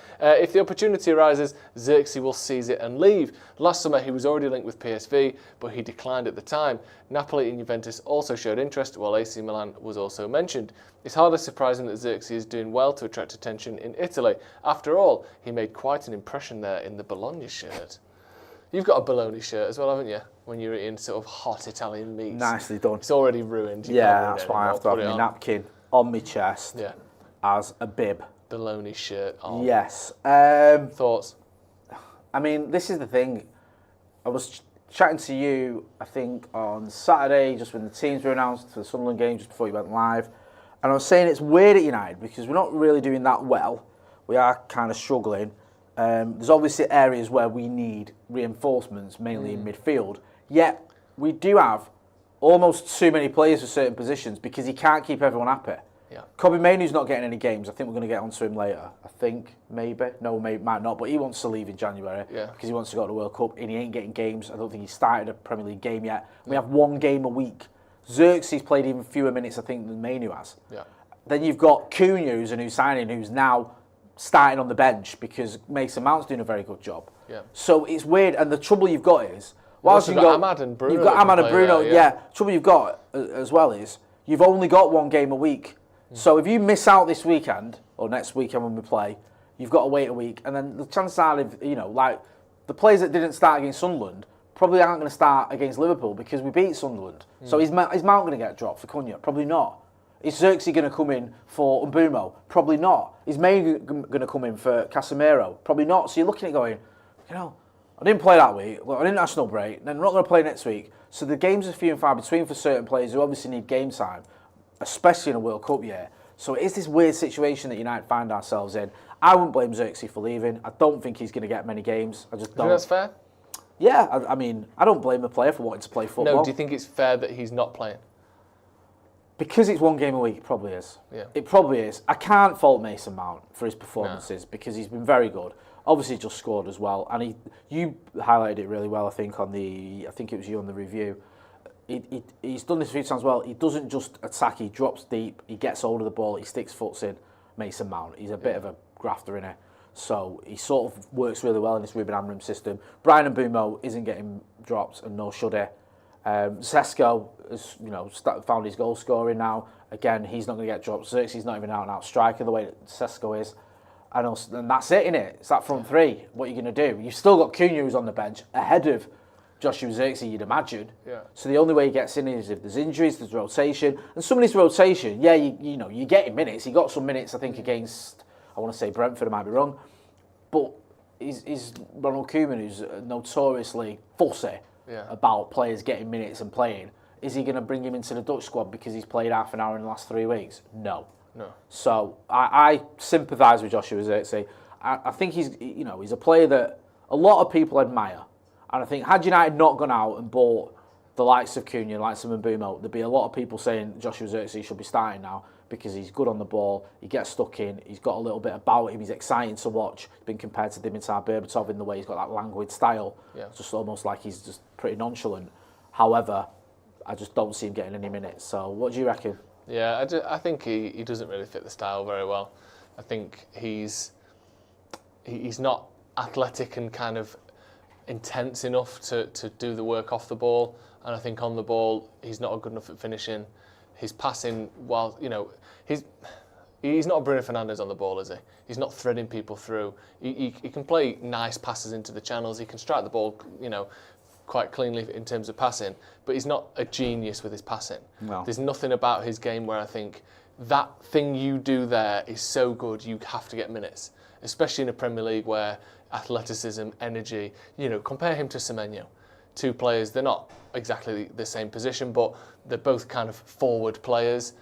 If the opportunity arises, Zirkzee will seize it and leave. Last summer, he was already linked with PSV, but he declined at the time. Napoli and Juventus also showed interest, while AC Milan was also mentioned. It's hardly surprising that Zirkzee is doing well to attract attention in Italy. After all, he made quite an impression there in the Bologna shirt. You've got a Bologna shirt as well, haven't you? When you're eating sort of hot Italian meats. Nicely done. It's already ruined. That's why I have to have my napkin on my chest as a bib. Bologna shirt on. Yes. Thoughts? I mean, this is the thing. I was chatting to you, I think, on Saturday, just when the teams were announced for the Sunderland game, just before you went live. And I was saying it's weird at United because we're not really doing that well. We are kind of struggling. There's obviously areas where we need reinforcements, mainly in midfield. Yet we do have almost too many players for certain positions because he can't keep everyone happy. Yeah. Kobe Mainoo's not getting any games. I think we're going to get onto him later. I think, maybe. No, might not. But he wants to leave in January because he wants to go to the World Cup and he ain't getting games. I don't think he's started a Premier League game yet. We have one game a week. Zirkzee's played even fewer minutes, I think, than Mainoo has. Yeah. Then you've got Cunha, who's a new signing, who's now starting on the bench because Mason Mount's doing a very good job. Yeah. So it's weird. And the trouble you've got is... Whilst you've got Ahmad and Bruno. You've got Ahmad and Bruno, there, yeah. Trouble you've got as well is you've only got one game a week. So if you miss out this weekend, or next weekend when we play, you've got to wait a week. And then the chances are, like the players that didn't start against Sunderland probably aren't going to start against Liverpool because we beat Sunderland. So is Mount going to get dropped for Cunha? Probably not. Is Zirkzee going to come in for Mbumo? Probably not. Is May going to come in for Casemiro? Probably not. So you're looking at going, I didn't play that week. Well, I didn't national break. Then I'm not going to play next week. So the games are few and far between for certain players who obviously need game time, especially in a World Cup year. So it is this weird situation that United find ourselves in. I wouldn't blame Zirkzee for leaving. I don't think he's going to get many games. I just don't. Do you think that's fair? Yeah, I mean, I don't blame the player for wanting to play football. No, do you think it's fair that he's not playing? Because it's one game a week, it probably is. Yeah. It probably is. I can't fault Mason Mount for his performances because he's been very good. Obviously, he just scored as well, and you highlighted it really well. I think it was you on the review. He's done this a few times well. He doesn't just attack; he drops deep. He gets hold of the ball. He sticks foots in. Mason Mount. He's a bit of a grafter in it, so he sort of works really well in this Ruben Amorim system. Brian Mbumo isn't getting dropped, and nor should he. Sesko has found his goal scoring now. Again, he's not going to get dropped. Zirkzee's not even out-and-out striker the way that Sesko is. And that's it, innit? It's that front three. What are you going to do? You've still got Cunha who's on the bench ahead of Joshua Zirkzee, you'd imagine. Yeah. So the only way he gets in is if there's injuries, there's rotation. And some of this rotation, yeah, you get him minutes. He got some minutes, I think, against, I want to say Brentford, I might be wrong. But is Ronald Koeman, who's notoriously fussy about players getting minutes and playing, is he going to bring him into the Dutch squad because he's played half an hour in the last 3 weeks? No. So I sympathise with Joshua Zirkzee. I think he's a player that a lot of people admire. And I think had United not gone out and bought the likes of Cunha, the likes of Mbumo, there'd be a lot of people saying Joshua Zirkzee should be starting now because he's good on the ball, he gets stuck in, he's got a little bit about him, he's exciting to watch. He's been compared to Dimitar Berbatov in the way he's got that languid style. Yeah. It's just almost like he's just pretty nonchalant. However, I just don't see him getting any minutes. So what do you reckon? Yeah, I think he doesn't really fit the style very well. I think he's not athletic and kind of intense enough to do the work off the ball, and I think on the ball he's not good enough at finishing. His passing, while he's not a Bruno Fernandes on the ball, is he? He's not threading people through. He can play nice passes into the channels. He can strike the ball, quite cleanly in terms of passing, but he's not a genius with his passing. No. There's nothing about his game where I think that thing you do there is so good you have to get minutes, especially in a Premier League where athleticism, energy, compare him to Semenyo. Two players, they're not exactly the same position, but they're both kind of forward players.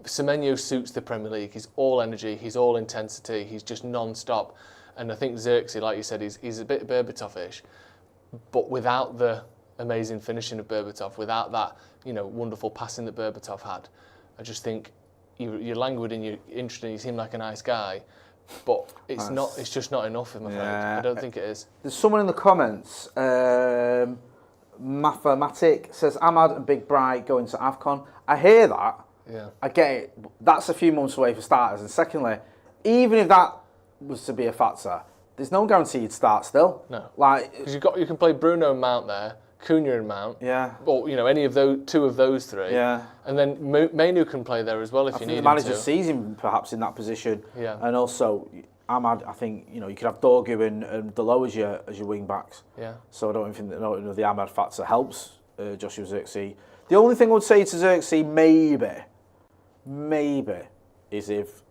Semenyo suits the Premier League. He's all energy, he's all intensity, he's just non-stop. And I think Zirkzee, like you said, he's a bit Berbatov-ish, but without the amazing finishing of Berbatov, without that, wonderful passing that Berbatov had. I just think you're languid and you're interesting, you seem like a nice guy, but it's just not enough, I'm afraid. Yeah. I don't think it is. There's someone in the comments, Mathematic says Ahmad and Big Bright going to AFCON. I hear that. Yeah. I get it. That's a few months away for starters. And secondly, even if that was to be a factor, there's no guarantee you'd start still. No. Because you can play Bruno and Mount there, Cunha and Mount. Yeah. Or any of those two of those three. Yeah. And then Mainoo can play there as well if you need him to. The manager sees him perhaps in that position. Yeah. And also Ahmad, I think you could have Dorgu and Delo as your wing backs. Yeah. So I don't think that the Ahmad factor helps Joshua Zirkzee. The only thing I would say to Zirkzee maybe is if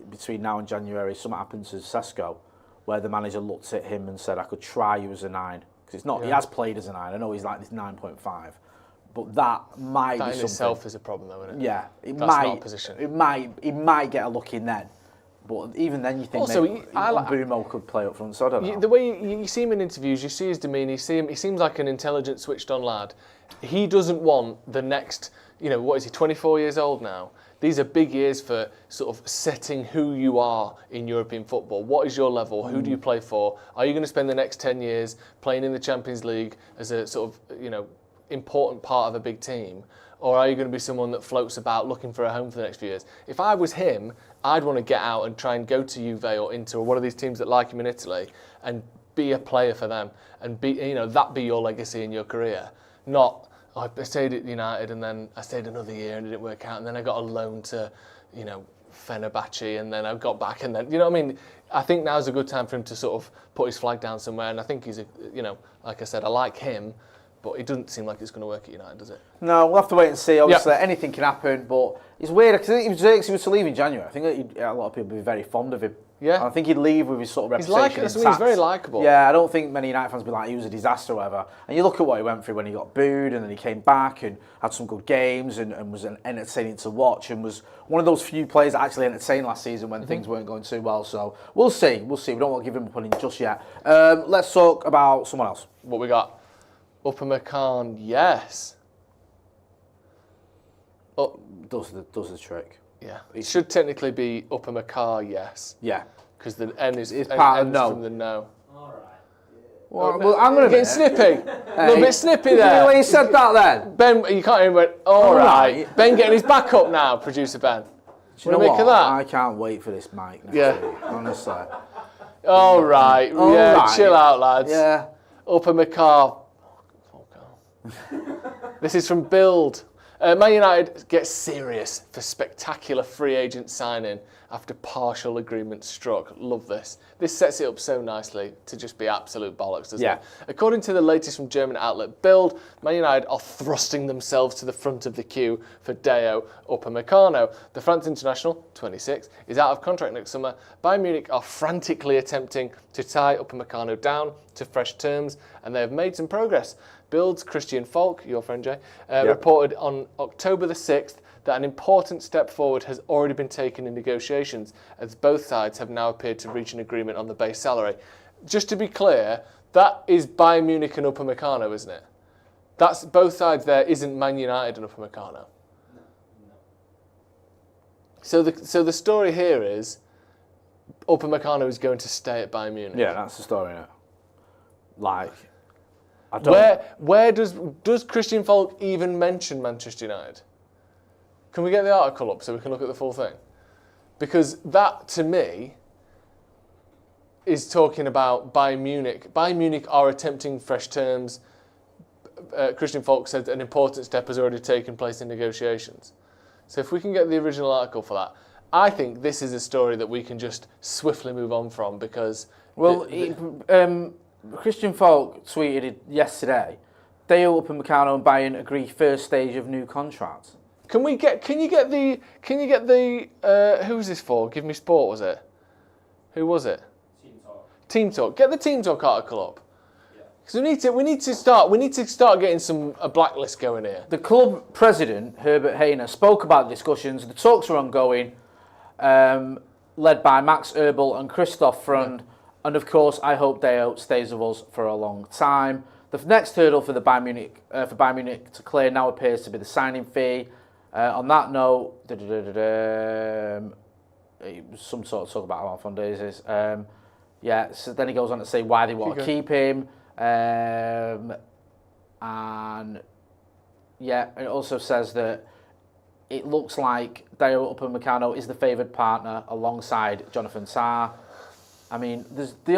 between now and January something happens to Sesko, where the manager looked at him and said, I could try you as a 9. Because it's not, he has played as a 9. I know he's like this 9.5. But that might That be in something. itself is a problem, though, isn't it? Yeah, That's not a position. He might get a look in then. But even then, you think Also, maybe Bumo could play up front, so I don't know. The way you see him in interviews, you see his demeanour, he seems like an intelligent, switched-on lad. He doesn't want the next, what is he, 24 years old now? These are big years for sort of setting who you are in European football. What is your level? Who do you play for? Are you going to spend the next 10 years playing in the Champions League as a sort of, important part of a big team? Or are you going to be someone that floats about looking for a home for the next few years? If I was him, I'd want to get out and try and go to Juve or Inter or one of these teams that like him in Italy and be a player for them and be, that be your legacy in your career. Not, I stayed at United and then I stayed another year and it didn't work out and then I got a loan to, Fenerbahce and then I got back and then, you know what I mean? I think now's a good time for him to sort of put his flag down somewhere and I think he's, like I said, I like him. But it doesn't seem like it's going to work at United, does it? No, we'll have to wait and see. Obviously, anything can happen, but it's weird because I think if Zirkzee was to leave in January, I think that a lot of people would be very fond of him. Yeah. And I think he'd leave with his sort of reputation intact. He's very likeable. Yeah, I don't think many United fans would be like, he was a disaster or whatever. And you look at what he went through when he got booed and then he came back and had some good games and was entertaining to watch and was one of those few players that actually entertained last season when things weren't going too well. So we'll see. We don't want to give him up on him just yet. Let's talk about someone else. What we got? Upamecano, yes. Does the trick. Yeah. It should technically be Upamecano, yes. Yeah. Because the N is part of N's no. from the no. All right. Well, I'm going to getting snippy. A little bit snippy there. You know when you said that then? Ben, you can't even went, all right. Ben getting his back up now, producer Ben. Do you know make what? of that? I can't wait for this mic next week, honestly. All right. Chill out, lads. Yeah. Upamecano. This is from Build. Man United get serious for spectacular free agent signing after partial agreement struck. Love this. This sets it up so nicely to just be absolute bollocks, doesn't it? According to the latest from German outlet Bild, Man United are thrusting themselves to the front of the queue for Dayot Upamecano. The France international, 26, is out of contract next summer. Bayern Munich are frantically attempting to tie Upamecano down to fresh terms, and they have made some progress. Bild's Christian Falk, your friend Jay, reported on October the 6th that an important step forward has already been taken in negotiations, as both sides have now appeared to reach an agreement on the base salary. Just to be clear, that is Bayern Munich and Upamecano, isn't it? That's both sides there, isn't Man United and Upamecano. No. So the story here is Upamecano is going to stay at Bayern Munich. Yeah, that's the story now. Like, I don't. Where does Christian Falk even mention Manchester United? Can we get the article up so we can look at the full thing? Because that, to me, is talking about Bayern Munich. Bayern Munich are attempting fresh terms. Christian Falk said an important step has already taken place in negotiations. So if we can get the original article for that, I think this is a story that we can just swiftly move on from because... Well, Christian Falk tweeted it yesterday. Dayot Upamecano and Bayern agree first stage of new contract. Can you get the who was this for? Give Me Sport, was it? Who was it? Team Talk. Team Talk. Get the Team Talk article up. Because we need to start getting a blacklist going here. The club president, Herbert Hainer, spoke about the discussions. The talks are ongoing, led by Max Erbel and Christoph Freund. Yeah. And of course, I hope Dayot stays with us for a long time. The next hurdle for Bayern Munich to clear now appears to be the signing fee. On that note, some sort of talk about Antoine Semenyo. So then he goes on to say why they want to keep him. And it also says that it looks like Dayot Upamecano is the favoured partner alongside Jonathan Tah. I mean,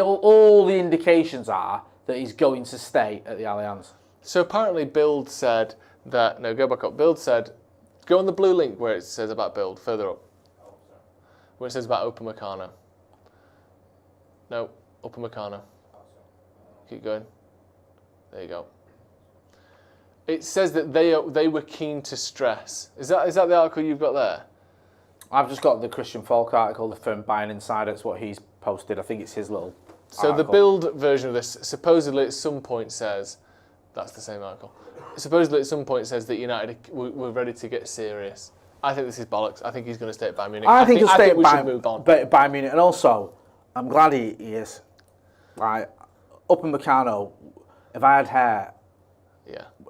all the indications are that he's going to stay at the Allianz. So apparently Bild said that, no, go back up. Bild said, go on the blue link where it says about Bild, further up. Where it says about Upamecano. No, Upamecano. Keep going. There you go. It says that they were keen to stress. Is that the article you've got there? I've just got the Christian Falk article from Bayern Insider. It's what he's posted. I think it's his little So article. The Bild version of this supposedly at some point says That's the same article. Supposedly at some point it says that United were ready to get serious. I think this is bollocks. I think he's going to stay at Bayern Munich. I think he'll stay at we should move on. Bayern Munich. And also, I'm glad he is. Like, Upamecano, if I had hair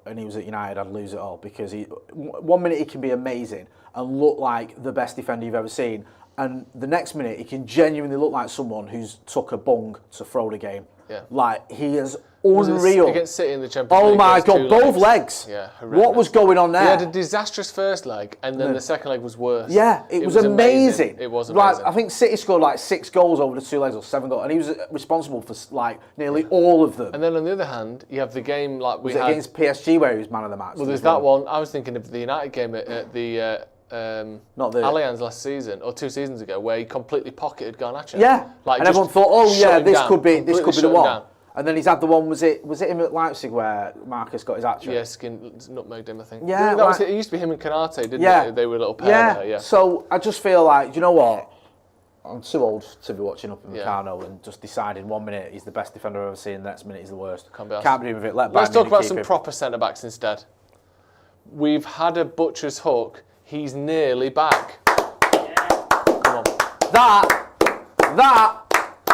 and he was at United, I'd lose it all. Because 1 minute he can be amazing and look like the best defender you've ever seen. And the next minute he can genuinely look like someone who's took a bung to throw the game. Yeah. Like, he is unreal. Against City in the Champions League. Oh my God, both legs. Yeah, what was going on there? He had a disastrous first leg, and then the second leg was worse. Yeah, it was amazing. It was amazing. Like, I think City scored like 6 goals over the 2 legs, or 7 goals, and he was responsible for like nearly all of them. And then on the other hand, you have the game like we had against PSG where he was man of the match. Well, there's that one. I was thinking of the United game at the Allianz last season or 2 seasons ago, where he completely pocketed Garnacho. Yeah, like, and everyone thought, oh yeah, this could be the one. Down. And then he's had the one. Was it him at Leipzig where Marcus got his hat-trick? Yeah, nutmegged him, I think. Yeah, that was it. It used to be him and Canate, didn't it? They were a little pair there. Yeah. So I just feel like, you know what? I'm too old to be watching Upamecano and just deciding 1 minute he's the best defender I've ever seen, the next minute he's the worst. Can't be doing with it. Let's talk about some proper centre-backs instead. We've had a butcher's hook. He's nearly back. Come on. That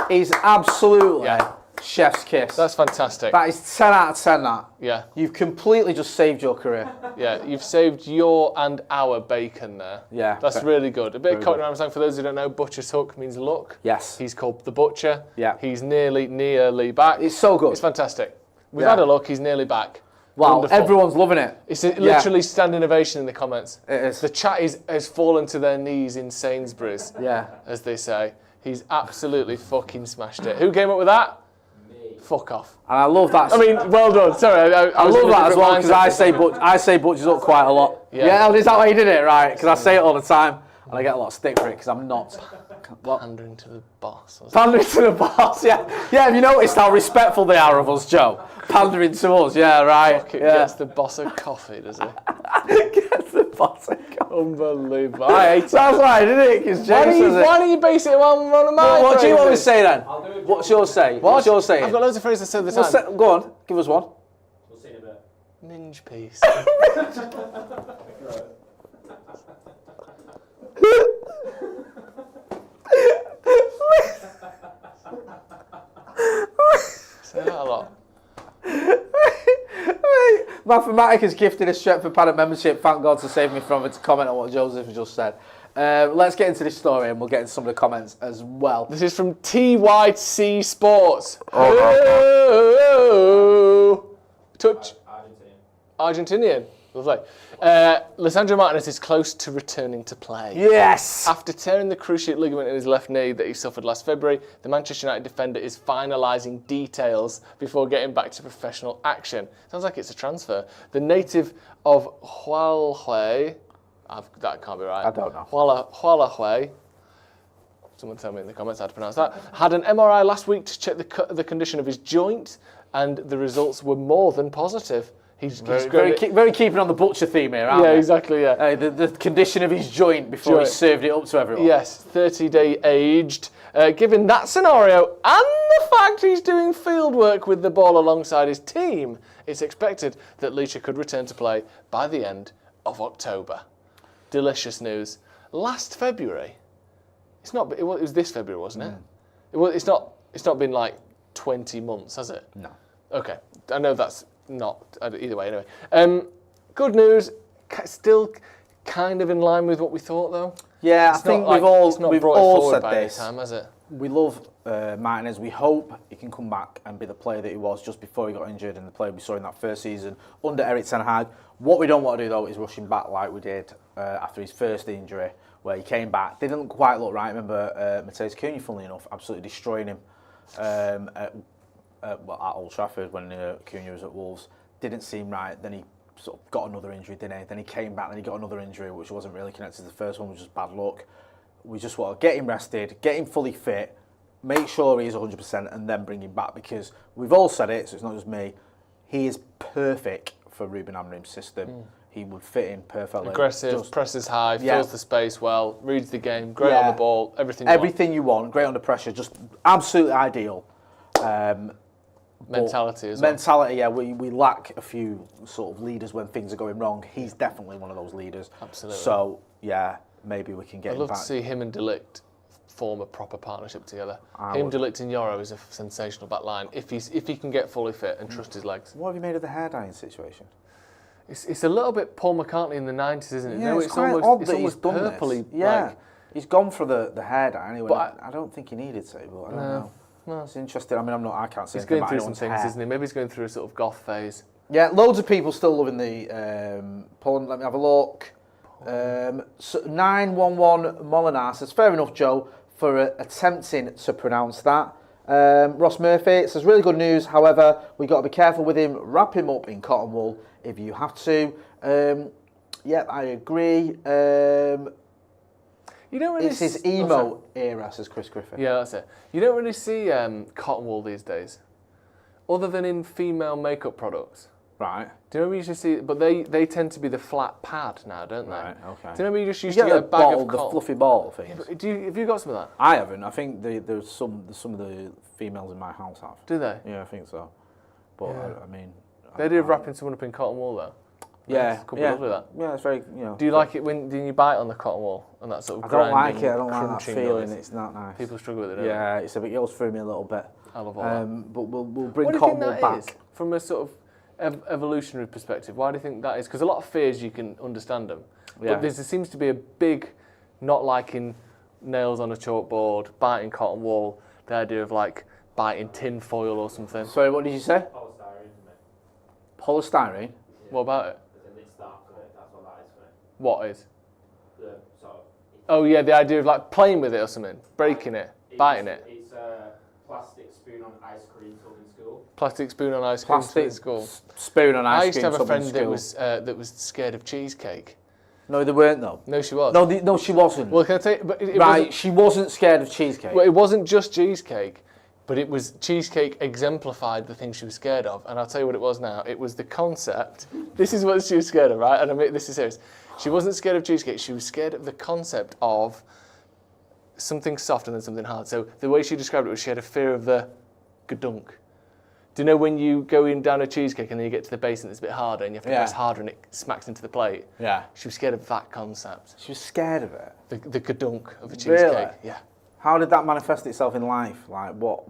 is absolutely chef's kiss. That's fantastic. That is 10 out of 10, that. Yeah. You've completely just saved your career. Yeah, you've saved your and our bacon there. Yeah. That's really good. A bit of Cockney Rhyme for those who don't know, butcher's hook means luck. Yes. He's called the butcher. Yeah. He's nearly back. It's so good. It's fantastic. We've had a look, he's nearly back. Wow, wonderful. Everyone's loving it. It's literally standing ovation in the comments. It is. The chat has fallen to their knees in Sainsbury's, as they say. He's absolutely fucking smashed it. Who came up with that? Me. Fuck off. And I love that. I mean, well done. Sorry, I love that as well, because I say butchers up quite a lot. Yeah, is that why you did it? Right, because I say it all the time, and I get a lot of stick for it, because I'm not. Pandering to the boss. Pandering to the boss, yeah. Yeah, have you noticed how respectful they are of us, Joe? Pandering to us, yeah, right. Gets the boss a coffee, does he? Gets the boss a coffee. Unbelievable. I hate it. That's right, isn't it? Because why don't you base it on one of my What do you always say then? What's yours say? What's yours saying? I've got loads of phrases I say all the time. Go on, give us one. We'll see in a bit. Minge piece. Say that a lot. Mathematic has gifted a Stretford Paddock membership. Thank God to save me from it to comment on what Joseph has just said. Let's get into this story and we'll get into some of the comments as well. This is from TYC Sports. Touch. Argentinian. Lovely. Lisandro Martinez is close to returning to play. Yes! After tearing the cruciate ligament in his left knee that he suffered last February, the Manchester United defender is finalising details before getting back to professional action. Sounds like it's a transfer. The native of Hualhue, that can't be right. I don't know. Hualhue, someone tell me in the comments how to pronounce that, had an MRI last week to check the condition of his joint, and the results were more than positive. He's very keeping on the butcher theme here, aren't we? Yeah, exactly, yeah. The condition of his joint before he served it up to everyone. Yes, 30-day aged. Given that scenario and the fact he's doing field work with the ball alongside his team, it's expected that Leisha could return to play by the end of October. Delicious news. Last February, it was this February, wasn't it? It's not been like 20 months, has it? No. Okay, I know that's not either way anyway. Good news, still kind of in line with what we thought though. Yeah, I think we've all said by this. Any time, has it? We love Martinez. We hope he can come back and be the player that he was just before he got injured and the player we saw in that first season under Erik ten Hag. What we don't want to do though is rush him back like we did after his first injury, where he came back. Didn't quite look right. I remember Mateus Cunha, funnily enough, absolutely destroying him at Old Trafford when Cunha was at Wolves. Didn't seem right. Then he sort of got another injury, didn't he? Then he came back, then he got another injury, which wasn't really connected to the first one, which was just bad luck. We just want to get him rested, get him fully fit, make sure he's 100%, and then bring him back, because we've all said it, so it's not just me, he is perfect for Ruben Amorim's system. He would fit in perfectly. Aggressive, presses high, fills the space well, reads the game, great on the ball, everything you want. Everything you want, great under pressure, just absolutely ideal. mentality as well. Mentality, yeah. We lack a few sort of leaders when things are going wrong. He's definitely one of those leaders. Absolutely. So, yeah, maybe we can get I'd him love back. to see him and De Ligt form a proper partnership together. I Him, would. De Ligt and Yoro is a sensational back line if he can get fully fit and trust his legs. What have you made of the hair dyeing situation? It's a little bit Paul McCartney in the 90s, isn't it? Yeah, no, it's quite odd that he's done purpley. this. Yeah, Like, he's gone for the hair dye anyway. But I don't think he needed to, but I don't No. know. No. It's interesting. I mean, I can't say he's anything going about through some anyone's things, hair. isn't he? Maybe he's going through a sort of goth phase. Yeah, loads of people still loving the Poland. Let me have a look. 911 Molinar says, fair enough, Joe, for attempting to pronounce that. Ross Murphy says, really good news. However, we got to be careful with him. Wrap him up in cotton wool if you have to. Yeah, I agree. You don't really It's his oh, emo sorry. era, says Chris Griffin. Yeah, that's it. You don't really see cotton wool these days, other than in female makeup products. Right. Do you remember you used to see? But they tend to be the flat pad now, don't they? Right, okay. Do you remember you just used You to get get a the bag bottle, of the cotton? fluffy ball things. Have you got some of that? I haven't. I think there's some of the females in my house have. Do they? Yeah, I think so. But Yeah. I mean, The idea of wrapping someone up in cotton wool, though. yeah, Could be yeah, lovely, that. yeah, it's very Do you like it when you bite on the cotton wool and that sort of I don't like grinding, it. I don't like that crunching feeling. noise? It's not nice. People struggle with it, don't Yeah, it's a bit. It goes through me a little bit. they? I love all that. But we'll bring What do you cotton think wool that back. is from a sort of evolutionary perspective? Why do you think that is? Because a lot of fears, you can understand them. Yeah. But there seems to be a big not liking nails on a chalkboard, biting cotton wool, the idea of like biting tin foil or something. Sorry, what did you say? Polystyrene for me. Polystyrene. What about it? As in it's that for me. That's what that is for me. What is? The sort of. Oh yeah, the idea of like playing with it or something, breaking it, biting it. It's a plastic spoon on ice cream tub in school. Plastic spoon on ice cream Plastic at school. spoon on ice cream. I used to have a tub in friend school. that was scared of cheesecake. No, they weren't though. No, she was. No, she wasn't. Well, can I tell you? But it right, wasn't- she wasn't scared of cheesecake. Well, it wasn't just cheesecake, but it was cheesecake exemplified the thing she was scared of. And I'll tell you what it was now. It was the concept. This is what she was scared of, right? And I mean, this is serious. She wasn't scared of cheesecake. She was scared of the concept of something soft and then something hard. So the way she described it was she had a fear of the gadunk. Do you know when you go in down a cheesecake and then you get to the base and it's a bit harder and you have to Yeah. press harder and it smacks into the plate? Yeah. She was scared of that concept. She was scared of it. The gadunk of a cheesecake. Really? Yeah. How did that manifest itself in life? Like, what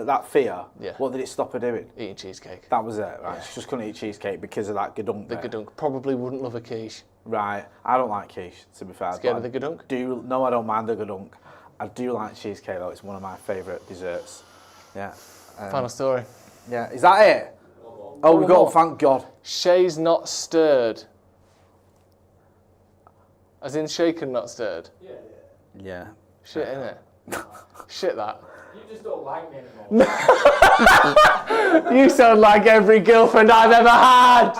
that fear? Yeah. What did it stop her doing? Eating cheesecake. That was it, right? Yeah. She just couldn't eat cheesecake because of that gadunk. The bit. gadunk. Probably wouldn't love a quiche. Right. I don't like quiche, to be fair. Scared but of the gadunk? No, I don't mind the gadunk. I do like cheesecake though. It's one of my favourite desserts. Yeah. Final story. Yeah. Is that it? Oh, we One got. more. Thank God. Shea's not stirred. As in shaken, not stirred. Yeah. Shit, innit? Shit, that. You just don't like me anymore. You sound like every girlfriend I've ever had.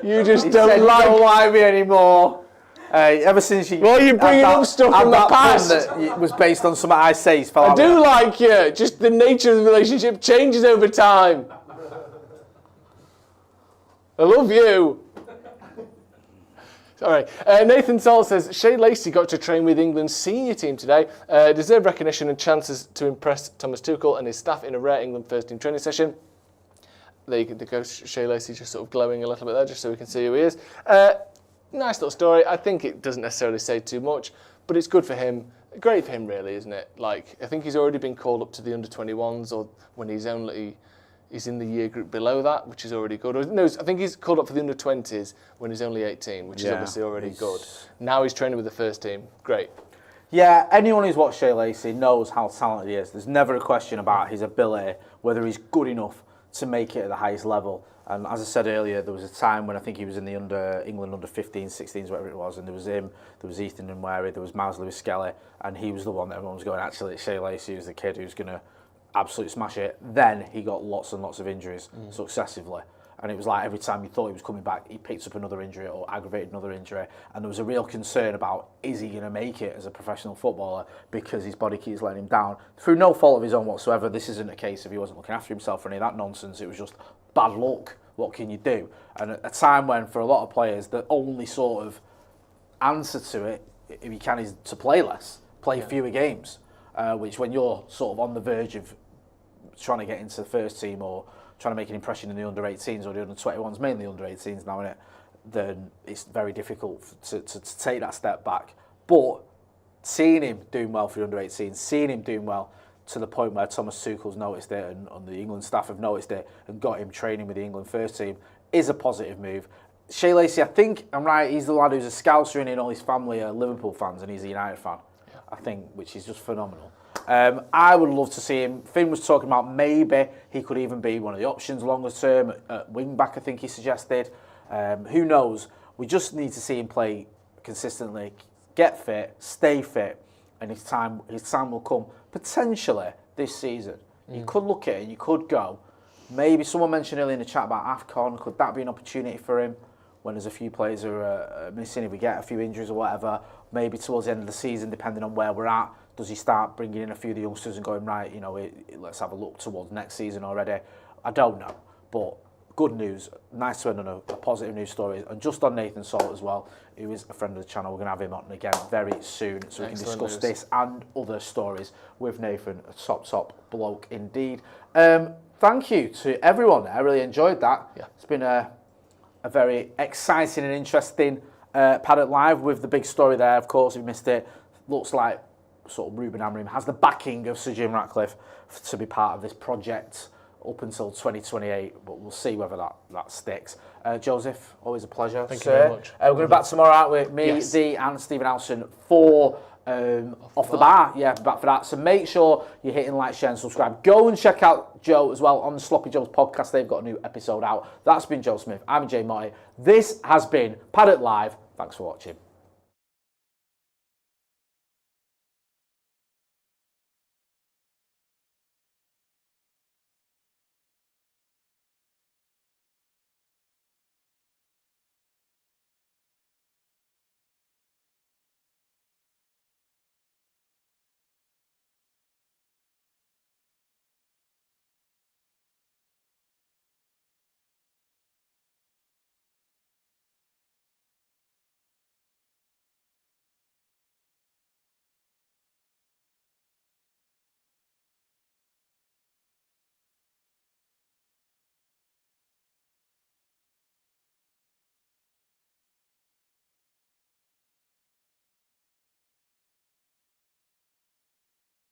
You just He said don't you like. don't like me anymore. Ever since you. Well, you're had bringing that- up stuff had from the that pun past. That it was based on something I say. I do like you. Just the nature of the relationship changes over time. I love you. Sorry. Nathan Salt says, Shea Lacey got to train with England's senior team today. Deserved recognition and chances to impress Thomas Tuchel and his staff in a rare England first team training session. There you go, Shea Lacey just sort of glowing a little bit there, just so we can see who he is. Nice little story. I think it doesn't necessarily say too much, but it's good for him. Great for him, really, isn't it? Like, I think he's already been called up to the under-21s, or when he's in the year group below that, which is already good. Or, no, I think he's called up for the under-20s when he's only 18, which is obviously already good. Now he's training with the first team. Great. Yeah, anyone who's watched Shea Lacey knows how talented he is. There's never a question about his ability, whether he's good enough to make it at the highest level. And as I said earlier, there was a time when I think he was in the England under 15s, 16s, whatever it was, and there was him, there was Ethan Nweri, there was Miles Lewis Skelly, and he was the one that everyone was going, actually, Shea Lacey was the kid who's going to absolutely smash it. Then he got lots and lots of injuries successively. And it was like every time you thought he was coming back, he picked up another injury or aggravated another injury. And there was a real concern about, is he going to make it as a professional footballer because his body keeps letting him down? Through no fault of his own whatsoever, this isn't a case of he wasn't looking after himself or any of that nonsense. It was just bad luck. What can you do? And at a time when, for a lot of players, the only sort of answer to it, if you can, is to play less, play fewer games. Which when you're sort of on the verge of trying to get into the first team or trying to make an impression in the under-18s or the under-21s, mainly under-18s now, isn't it? Then it's very difficult to take that step back. But seeing him doing well for the under-18s, seeing him doing well to the point where Thomas Tuchel's noticed it and the England staff have noticed it and got him training with the England first team is a positive move. Shea Lacey, I think I'm right, he's the lad who's a Scouser and all his family are Liverpool fans and he's a United fan, I think, which is just phenomenal. I would love to see him. Finn was talking about maybe he could even be one of the options longer term at wing back, I think he suggested. Who knows? We just need to see him play consistently, get fit, stay fit, and his time will come potentially this season. You could look at it and you could go, maybe someone mentioned earlier in the chat about AFCON, could that be an opportunity for him when there's a few players who are missing, if we get a few injuries or whatever, maybe towards the end of the season, depending on where we're at, does he start bringing in a few of the youngsters and going, right, let's have a look towards next season already? I don't know, but good news, nice to end on a positive news story. And just on Nathan Salt as well, who is a friend of the channel, we're going to have him on again very soon so we can discuss this and other stories with Nathan, a top bloke indeed. Thank you to everyone, I really enjoyed that. Yeah. It's been a very exciting and interesting Paddock Live with the big story there, of course, if you missed it. Looks like sort of Ruben Amorim has the backing of Sir Jim Ratcliffe to be part of this project up until 2028, but we'll see whether that sticks. Joseph, always a pleasure. Thank you very much. We're going to be back tomorrow, aren't we? Me, Dee and Stephen Alson for Off the Bar. Yeah, back for that. So make sure you're hitting like, share and subscribe. Go and check out Joe as well on the Sloppy Joe's podcast. They've got a new episode out. That's been Joe Smith. I'm Jay Motti. This has been Paddock Live. Thanks for watching.